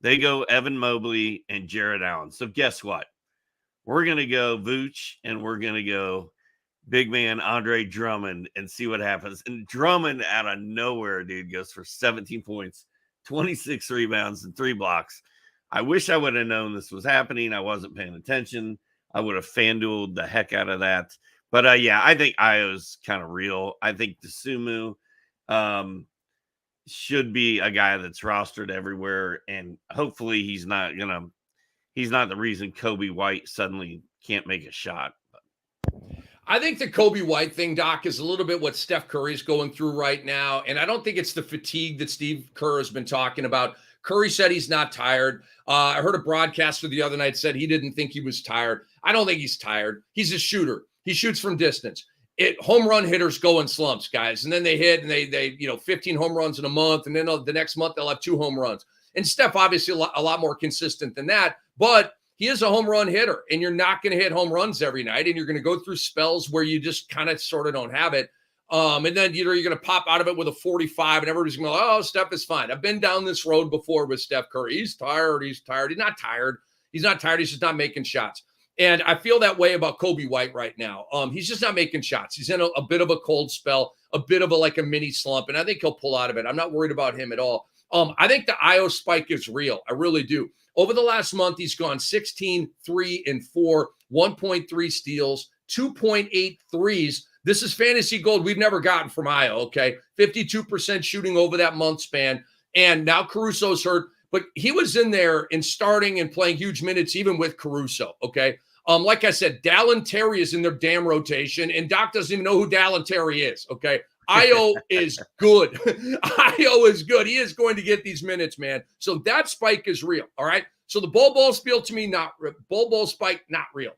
S1: They go Evan Mobley and Jared Allen. So guess what? We're going to go Vooch and we're going to go big man Andre Drummond and see what happens. And Drummond out of nowhere, dude, goes for 17 points, 26 rebounds, and 3 blocks. I wish I would have known this was happening. I wasn't paying attention. I would have FanDueled the heck out of that. But yeah, I think Ayo's kind of real. I think Dosunmu should be a guy that's rostered everywhere, and hopefully he's not the reason Coby White suddenly can't make a shot.
S2: I think the Coby White thing, Doc, is a little bit what Steph Curry's going through right now. And I don't think it's the fatigue that Steve Kerr has been talking about. Curry said he's not tired. I heard a broadcaster the other night said he didn't think he was tired. I don't think he's tired. He's a shooter. He shoots from distance. home run hitters go in slumps, guys. And then they hit and they 15 home runs in a month. And then the next month they'll have 2 home runs. And Steph, obviously a lot more consistent than that, but he is a home run hitter, and you're not going to hit home runs every night. And you're going to go through spells where you just kind of sort of don't have it. And then, you're going to pop out of it with a 45 and everybody's going to go, oh, Steph is fine. I've been down this road before with Steph Curry. He's tired. He's not tired. He's just not making shots. And I feel that way about Coby White right now. He's just not making shots. He's in a bit of a cold spell, a bit of a mini slump, and I think he'll pull out of it. I'm not worried about him at all. I think the IO spike is real. I really do. Over the last month, he's gone 16, 3, and 4, 1.3 steals, 2.8 threes. This is fantasy gold we've never gotten from IO, okay? 52% shooting over that month span. And now Caruso's hurt, but he was in there and starting and playing huge minutes even with Caruso, okay? Like I said, Dallin Terry is in their damn rotation, and Doc doesn't even know who Dallin Terry is, okay? IO is good. IO is good. He is going to get these minutes, man. So that spike is real, all right? So the Bol Bol spiel to me, Bol Bol spike, not real.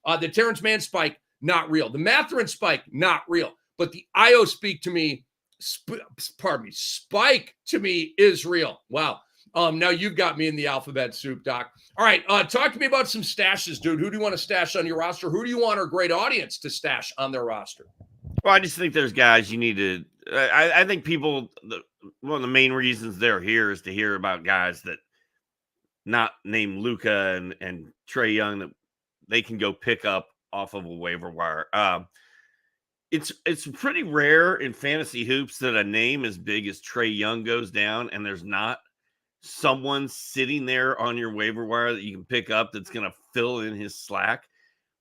S2: The Terance Mann spike, not real. The Mathurin spike, not real. But the IO spike to me to me is real. Wow. Now you've got me in the alphabet soup, Doc. All right, talk to me about some stashes, dude. Who do you want to stash on your roster? Who do you want our great audience to stash on their roster?
S1: Well, I just think there's guys you need to. I think people. One of the main reasons they're here is to hear about guys that not named Luka and Trae Young that they can go pick up off of a waiver wire. It's pretty rare in fantasy hoops that a name as big as Trae Young goes down, and there's not someone sitting there on your waiver wire that you can pick up that's going to fill in his slack.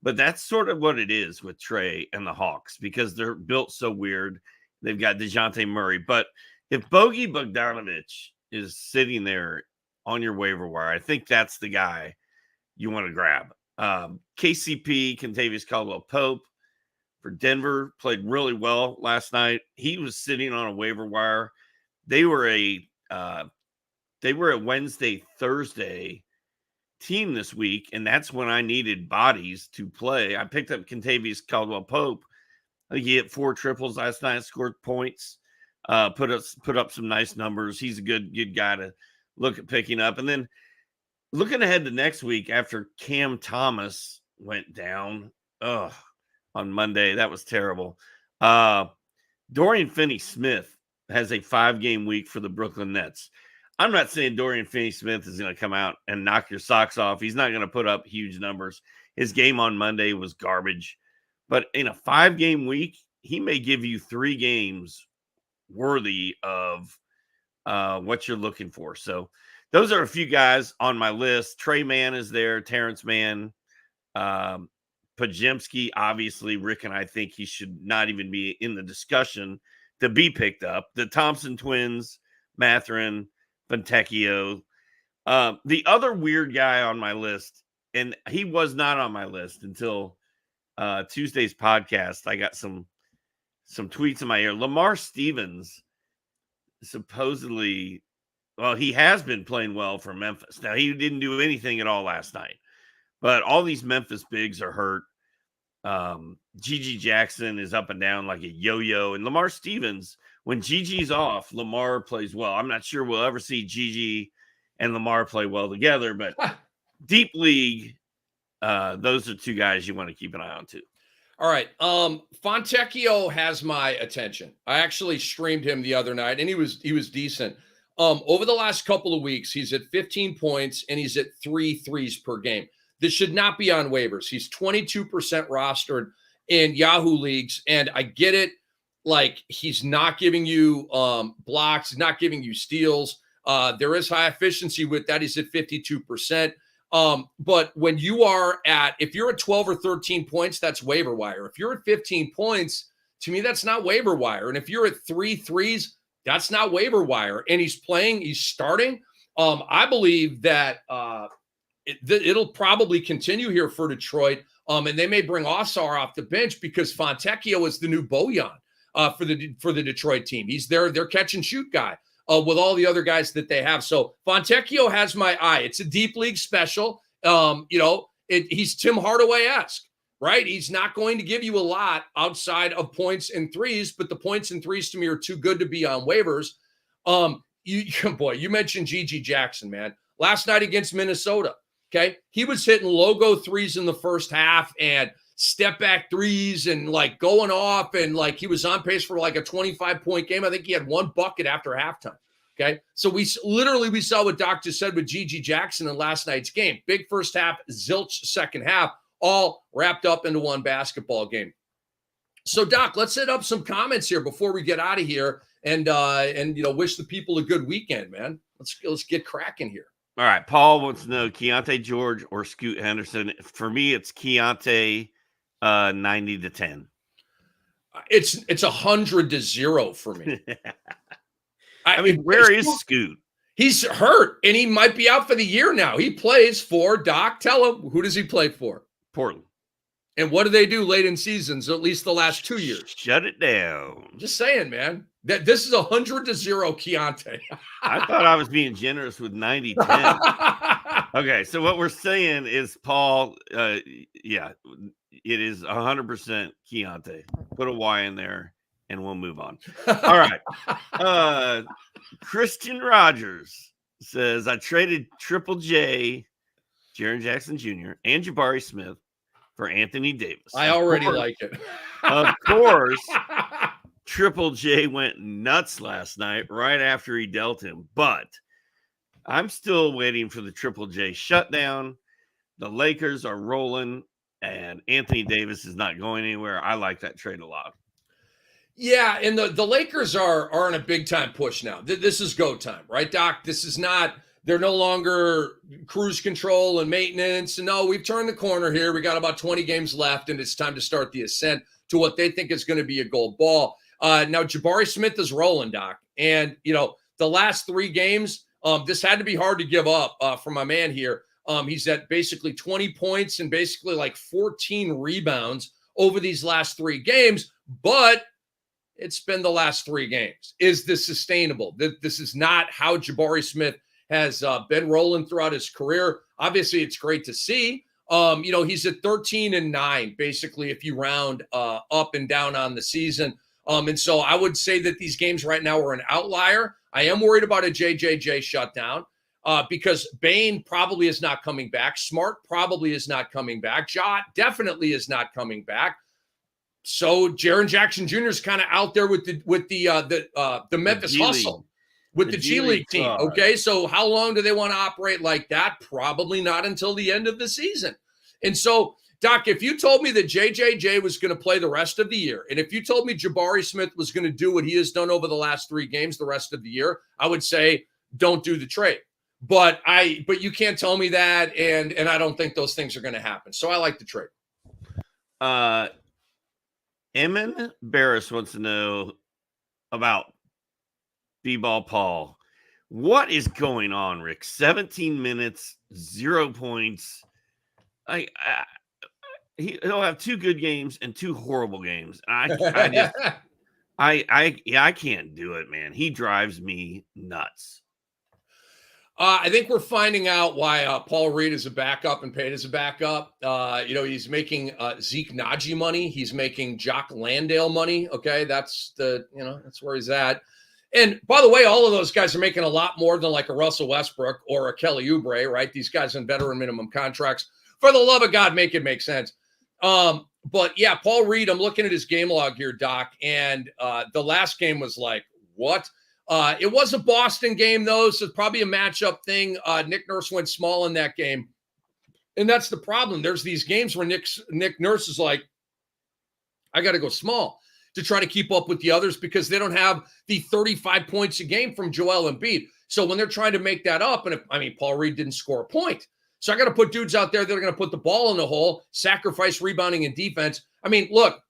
S1: But that's sort of what it is with Trae and the Hawks because they're built so weird. They've got DeJounte Murray. But if Bogi Bogdanovic is sitting there on your waiver wire, I think that's the guy you want to grab. KCP, Kentavious Caldwell-Pope for Denver, played really well last night. He was sitting on a waiver wire. They were a Wednesday, Thursday team this week, and that's when I needed bodies to play. I picked up Kentavious Caldwell-Pope. I think he hit 4 triples last night, scored points, put up some nice numbers. He's a good guy to look at picking up. And then looking ahead to next week after Cam Thomas went down on Monday, that was terrible. Dorian Finney-Smith has a 5-game week for the Brooklyn Nets. I'm not saying Dorian Finney-Smith is going to come out and knock your socks off. He's not going to put up huge numbers. His game on Monday was garbage. But in a 5-game week, he may give you 3 games worthy of what you're looking for. So those are a few guys on my list. Trae Mann is there. Terance Mann. Podziemski, obviously, Rick and I think he should not even be in the discussion to be picked up. The Thompson twins, Mathurin, Fontecchio. The other weird guy on my list, and he was not on my list until Tuesday's podcast. I got some tweets in my ear. Lamar Stevens supposedly, well, he has been playing well for Memphis. Now, he didn't do anything at all last night, but all these Memphis bigs are hurt. Gigi Jackson is up and down like a yo-yo, and Lamar Stevens, when Gigi's off, Lamar plays well. I'm not sure we'll ever see Gigi and Lamar play well together, but deep league, those are 2 guys you want to keep an eye on too.
S2: All right. Fontecchio has my attention. I actually streamed him the other night, and he was decent. Over the last couple of weeks, he's at 15 points, and he's at 3 threes per game. This should not be on waivers. He's 22% rostered in Yahoo leagues, and I get it. Like, he's not giving you blocks, he's not giving you steals. There is high efficiency with that. He's at 52%. But when you are if you're at 12 or 13 points, that's waiver wire. If you're at 15 points, to me, that's not waiver wire. And if you're at 3 threes, that's not waiver wire. And he's starting. I believe that it'll probably continue here for Detroit. And they may bring Osar off the bench because Fontecchio is the new Bojan for the Detroit team. He's their catch and shoot guy with all the other guys that they have. So Fontecchio has my eye. It's a deep league special. He's Tim Hardaway-esque. right? He's not going to give you a lot outside of points and threes, but the points and threes to me are too good to be on waivers. You mentioned JJJ Jackson, man. Last night against Minnesota, okay? He was hitting logo threes in the first half and step back threes and like going off, and like he was on pace for like a 25-point game. I think he had one bucket after halftime. Okay. So we saw what Doc just said with JJJ Jackson in last night's game. Big first half, zilch second half, all wrapped up into one basketball game. So Doc, let's set up some comments here before we get out of here and wish the people a good weekend, man. Let's get cracking here.
S1: All right. Paul wants to know Keyonte George or Scoot Henderson. For me, it's Keyonte 90-10.
S2: It's 100-0 for me.
S1: I mean, where is Scoot?
S2: He's hurt, and he might be out for the year now. He plays for, Doc, tell him, who does he play for?
S1: Portland.
S2: And what do they do late in seasons, at least the last 2 years?
S1: Shut it down.
S2: Just saying, man. This is 100-0 Keyonte.
S1: I thought I was being generous with 90-10. Okay, so what we're saying is, Paul, it is 100% Keyonte. Put a Y in there, and we'll move on. All right. Christian Rogers says, I traded Triple J, Jaren Jackson Jr., and Jabari Smith for Anthony Davis.
S2: I already like it.
S1: Of course, Triple J went nuts last night right after he dealt him, but I'm still waiting for the Triple J shutdown. The Lakers are rolling, and Anthony Davis is not going anywhere. I like that trade a lot.
S2: Yeah, and the Lakers are in a big-time push now. This is go time, right, Doc? This is not – they're no longer cruise control and maintenance. No, we've turned the corner here. We got about 20 games left, and it's time to start the ascent to what they think is going to be a gold ball. Now, Jabari Smith is rolling, Doc. And, the last 3 games, this had to be hard to give up for my man here. He's at basically 20 points and basically like 14 rebounds over these last 3 games, but it's been the last 3 games. Is this sustainable? This is not how Jabari Smith has been rolling throughout his career. Obviously, it's great to see. He's at 13-9, basically, if you round up and down on the season. And so I would say that these games right now are an outlier. I am worried about a JJJ shutdown because Bane probably is not coming back. Smart probably is not coming back. Ja definitely is not coming back. So Jaren Jackson Jr. is kind of out there with the Memphis Hustle, with the G League team. Okay, so how long do they want to operate like that? Probably not until the end of the season. And so, Doc, if you told me that JJJ was going to play the rest of the year, and if you told me Jabari Smith was going to do what he has done over the last 3 games the rest of the year, I would say don't do the trade. But you can't tell me that, and I don't think those things are going to happen. So I like the trade.
S1: Emin Barris wants to know about B-Ball Paul. What is going on, Rick? 17 minutes, 0 points. He'll have 2 good games and 2 horrible games. I can't do it, man. He drives me nuts.
S2: I think we're finding out why Paul Reed is a backup and paid as a backup. He's making Zeke Naji money. He's making Jock Landale money. Okay, that's that's where he's at. And by the way, all of those guys are making a lot more than like a Russell Westbrook or a Kelly Oubre, right? These guys on veteran minimum contracts. For the love of God, make it make sense. But yeah, Paul Reed, I'm looking at his game log here, Doc, and the last game was like, what? It was a Boston game, though, so it's probably a matchup thing. Nick Nurse went small in that game. And that's the problem. There's these games where Nick Nurse is like, I got to go small to try to keep up with the others because they don't have the 35 points a game from Joel Embiid. So when they're trying to make that up, Paul Reed didn't score a point. So I got to put dudes out there that are going to put the ball in the hole, sacrifice rebounding and defense. Look,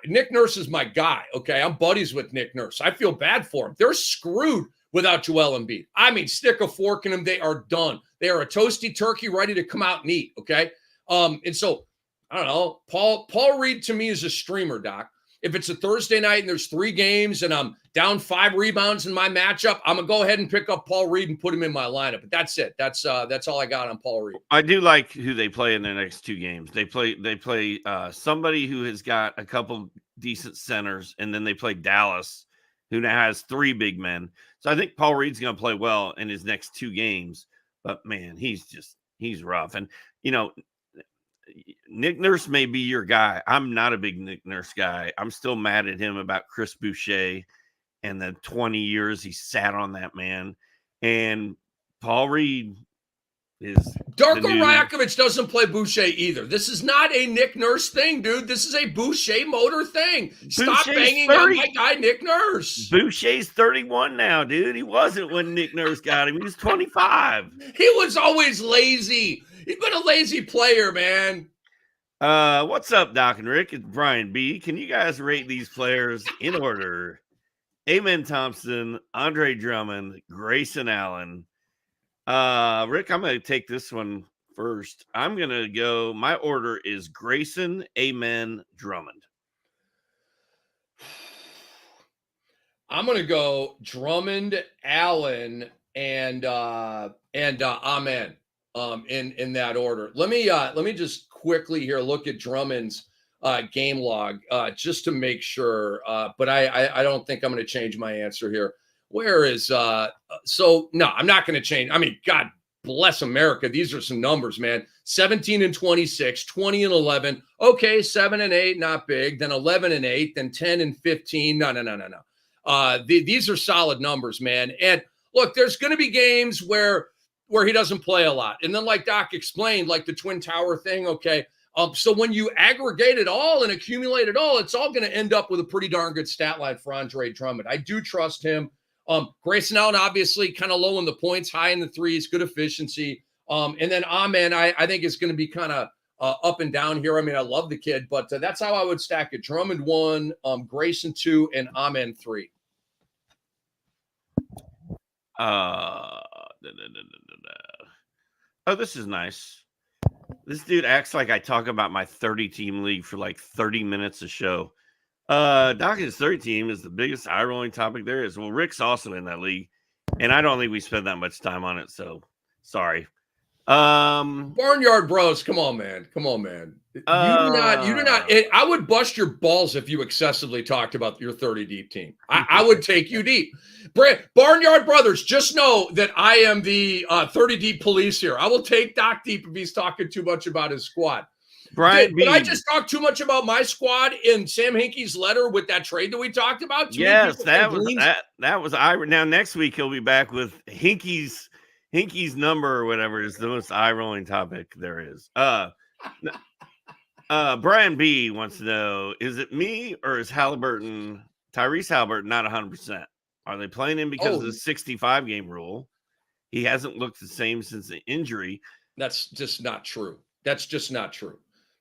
S2: Nick Nurse is my guy, okay? I'm buddies with Nick Nurse. I feel bad for him. They're screwed without Joel Embiid. Stick a fork in them. They are done. They are a toasty turkey ready to come out and eat, okay? And so, I don't know. Paul Reed to me is a streamer, Doc. if it's a Thursday night and there's 3 games and I'm down 5 rebounds in my matchup, I'm gonna go ahead and pick up Paul Reed and put him in my lineup. But that's it. That's all I got on Paul Reed.
S1: I do like who they play in their next 2 games. They play somebody who has got a couple decent centers, and then they play Dallas, who now has 3 big men. So I think Paul Reed's going to play well in his next 2 games. But man, he's rough. And Nick Nurse may be your guy. I'm not a big Nick Nurse guy. I'm still mad at him about Chris Boucher and the 20 years he sat on that man. And Paul Reed is
S2: Darko Rajakovic doesn't play Boucher either. This is not a Nick Nurse thing, dude. This is a Boucher motor thing. Stop banging on my guy, Nick Nurse.
S1: Boucher's 31 now, dude. He wasn't when Nick Nurse got him. He was 25.
S2: He was always lazy. He's been a lazy player, man.
S1: What's up, Doc and Rick? It's Brian B. Can you guys rate these players in order? Amen Thompson, Andre Drummond, Grayson Allen. Rick, I'm going to take this one first. I'm going to go, my order is Grayson, Amen, Drummond.
S2: I'm going to go Drummond, Allen, and Amen in that order. Let me just quickly here look at Drummond's game log just to make sure. But I don't think I'm going to change my answer here. Where is so no, I'm not going to change. I mean, God bless America. These are some numbers, man. 17 and 26, 20 and 11. Okay, 7 and 8, not big. Then 11 and 8, then 10 and 15. No. These are solid numbers, man. And look, there's going to be games where he doesn't play a lot. And then like Doc explained, like the Twin Tower thing, okay. So when you aggregate it all and accumulate it all, it's all going to end up with a pretty darn good stat line for Andre Drummond. I do trust him. Grayson Allen, obviously, kind of low in the points, high in the threes, good efficiency. And then Amen, I think it's going to be kind of up and down here. I mean, I love the kid, but that's how I would stack it. Drummond 1, Grayson 2, and Amen 3.
S1: Oh, this is nice. This dude acts like I talk about my 30-team league for like 30 minutes a show. Dawkins' 30 team is the biggest eye-rolling topic there is. Well, Rick's also in that league, and I don't think we spend that much time on it, so sorry.
S2: Barnyard Bros, come on, man. You do not. I would bust your balls if you excessively talked about your 30 deep team. I would take you deep. Barnyard Brothers, just know that I am the 30 deep police here. I will take Doc deep if he's talking too much about his squad.
S1: Brian,
S2: did I just talk too much about my squad in Sam Hinkie's letter with that trade that we talked about?
S1: Yes, that was Now next week he'll be back with Hinkie's number or whatever is the most eye-rolling topic there is. Brian B wants to know, is it me or is Tyrese Haliburton not 100%? Are they playing him because of the 65-game rule? He hasn't looked the same since the injury.
S2: That's just not true.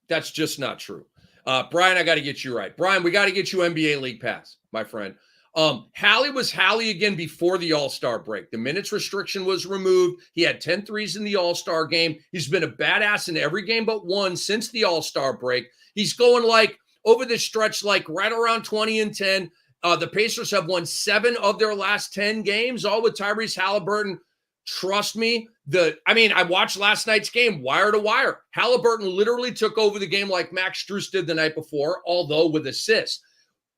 S2: Brian, I got to get you right. Brian, we got to get you NBA League Pass, my friend. Hallie was Hallie again before the All-Star break. The minutes restriction was removed. He had 10 threes in the All-Star game. He's been a badass in every game but one since the All-Star break. He's going like over this stretch, like right around 20 and 10. The Pacers have won 7 of their last 10 games, all with Tyrese Haliburton. Trust me. I watched last night's game wire to wire. Haliburton literally took over the game like Max Strus did the night before, although with assists.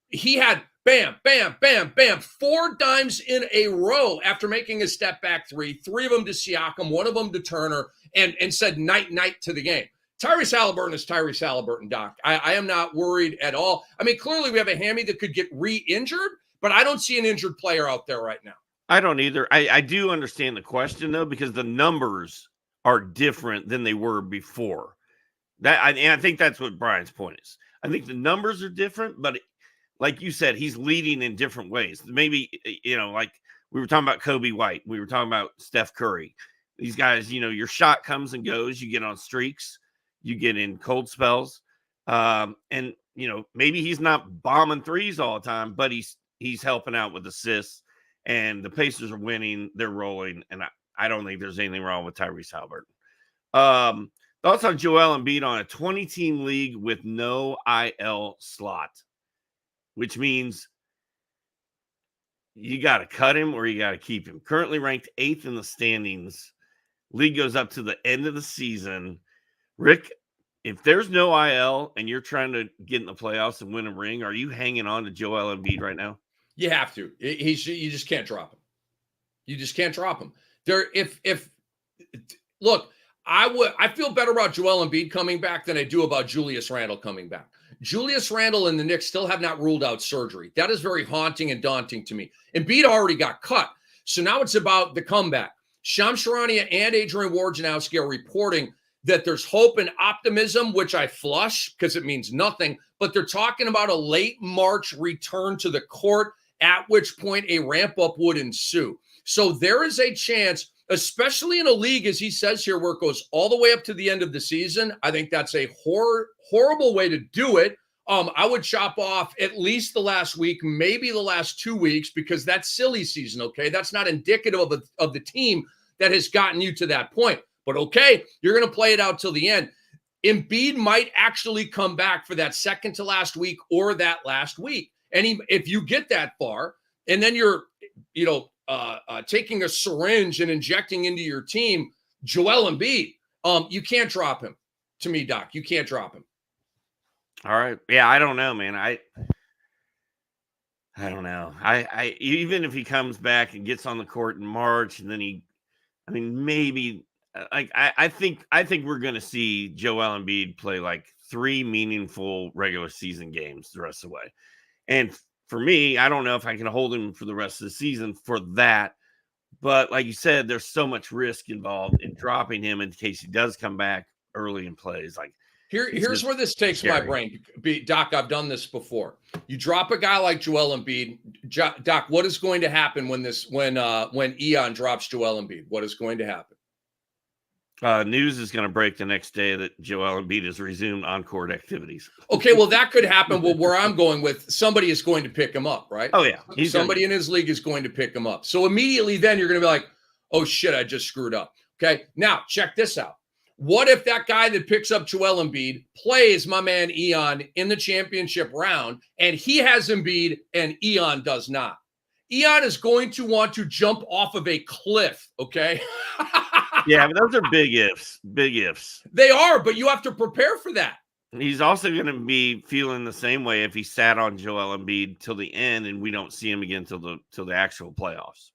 S2: He had bam, bam, bam, bam, 4 dimes in a row after making a step back 3 of them to Siakam, 1 of them to Turner, and said night to the game. Tyrese Haliburton is Tyrese Haliburton, Doc. I am not worried at all. I mean, clearly we have a hammy that could get re-injured, but I don't see an injured player out there right now.
S1: I don't either. I do understand the question, though, because the numbers are different than they were before. And I think that's what Brian's point is. I think the numbers are different, but like you said, he's leading in different ways. Maybe, like we were talking about Coby White. We were talking about Steph Curry. These guys, your shot comes and goes. You get on streaks. You get in cold spells. And, maybe he's not bombing threes all the time, but he's helping out with assists. And the Pacers are winning. They're rolling. And I don't think there's anything wrong with Tyrese Haliburton. Thoughts on Joel Embiid on a 20-team league with no IL slot? which means you got to cut him or you got to keep him. Currently ranked 8th in the standings. League goes up to the end of the season. Rick, if there's no IL and you're trying to get in the playoffs and win a ring, are you hanging on to Joel Embiid right now?
S2: You have to. You just can't drop him. You just can't drop him. Look, I feel better about Joel Embiid coming back than I do about Julius Randle coming back. Julius Randle and the Knicks still have not ruled out surgery. That is very haunting and daunting to me. Embiid already got cut. So now it's about the comeback. Shams Charania and Adrian Wojnarowski are reporting that there's hope and optimism, which I flush because it means nothing. But they're talking about a late March return to the court, at which point a ramp up would ensue. So there is a chance, especially in a league, as he says here, where it goes all the way up to the end of the season. I think that's a horrible way to do it. I would chop off at least the last week, maybe the last 2 weeks, because that's silly season, okay? That's not indicative of the team that has gotten you to that point. But okay, you're going to play it out till the end. Embiid might actually come back for that second to last week or that last week. And if you get that far, and then you're, taking a syringe and injecting into your team, Joel Embiid, you can't drop him. To me, Doc, you can't drop him.
S1: All right. Yeah, I don't know, man. I don't know. I even if he comes back and gets on the court in March, and then maybe I think we're going to see Joel Embiid play like 3 meaningful regular season games the rest of the way. And for me, I don't know if I can hold him for the rest of the season for that. But like you said, there's so much risk involved in dropping him in case he does come back early and plays. Like
S2: here's where this takes my brain. Doc, I've done this before. You drop a guy like Joel Embiid. Doc, what is going to happen when Eon drops Joel Embiid? What is going to happen?
S1: News is going to break the next day that Joel Embiid has resumed on-court activities.
S2: Okay, well, that could happen. Well, where I'm going with, somebody is going to pick him up, right?
S1: Oh, yeah.
S2: Somebody in his league is going to pick him up. So immediately then you're going to be like, oh, shit, I just screwed up. Okay, now check this out. What if that guy that picks up Joel Embiid plays my man Eon in the championship round, and he has Embiid and Eon does not? Eon is going to want to jump off of a cliff, okay?
S1: Yeah, but those are big ifs. Big ifs.
S2: They are, but you have to prepare for that.
S1: He's also going to be feeling the same way if he sat on Joel Embiid till the end and we don't see him again till the actual playoffs.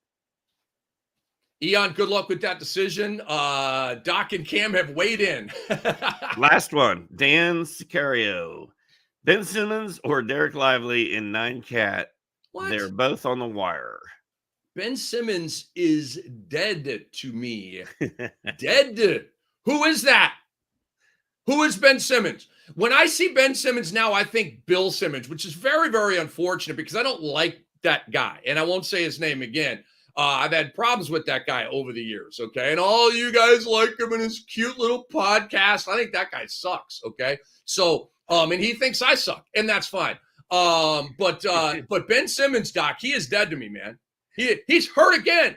S2: Eon, good luck with that decision. Doc and Cam have weighed in.
S1: Last one, Dan Sicario. Ben Simmons or Dereck Lively in 9-cat.
S2: What?
S1: They're both on the wire.
S2: Ben Simmons is dead to me. Dead. Who is that? Who is Ben Simmons? When I see Ben Simmons now, I think Bill Simmons, which is very, very unfortunate because I don't like that guy. And I won't say his name again. I've had problems with that guy over the years, okay? And all you guys like him in his cute little podcast. I think that guy sucks, okay? So, and he thinks I suck, and that's fine. But Ben Simmons, Doc, he is dead to me, man. He's hurt again.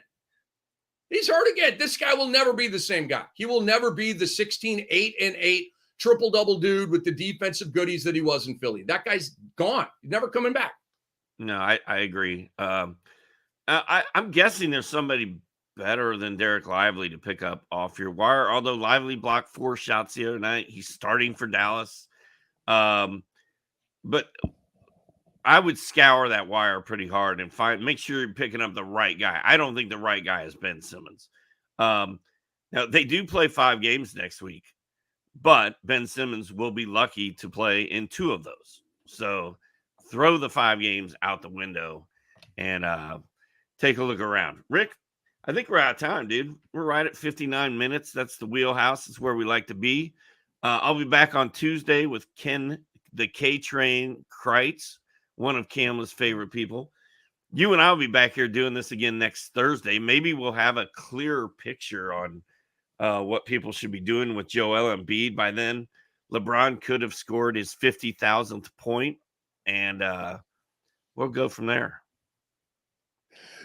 S2: He's hurt again. This guy will never be the same guy. He will never be the 16, 8, and 8 triple-double dude with the defensive goodies that he was in Philly. That guy's gone. He's never coming back.
S1: No, I agree. I'm guessing there's somebody better than Dereck Lively to pick up off your wire, although Lively blocked 4 shots the other night. He's starting for Dallas. But I would scour that wire pretty hard and make sure you're picking up the right guy. I don't think the right guy is Ben Simmons. Now, they do play 5 games next week, but Ben Simmons will be lucky to play in 2 of those. So throw the 5 games out the window and take a look around. Rick, I think we're out of time, dude. We're right at 59 minutes. That's the wheelhouse. It's where we like to be. I'll be back on Tuesday with Ken, the K-Train Kreitz, one of Kamla's favorite people. You and I will be back here doing this again next Thursday. Maybe we'll have a clearer picture on what people should be doing with Joel Embiid. By then, LeBron could have scored his 50,000th point, and we'll go from there.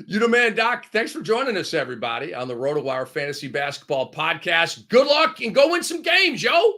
S2: You know, man, Doc, thanks for joining us, everybody, on the RotoWire Fantasy Basketball Podcast. Good luck and go win some games, yo.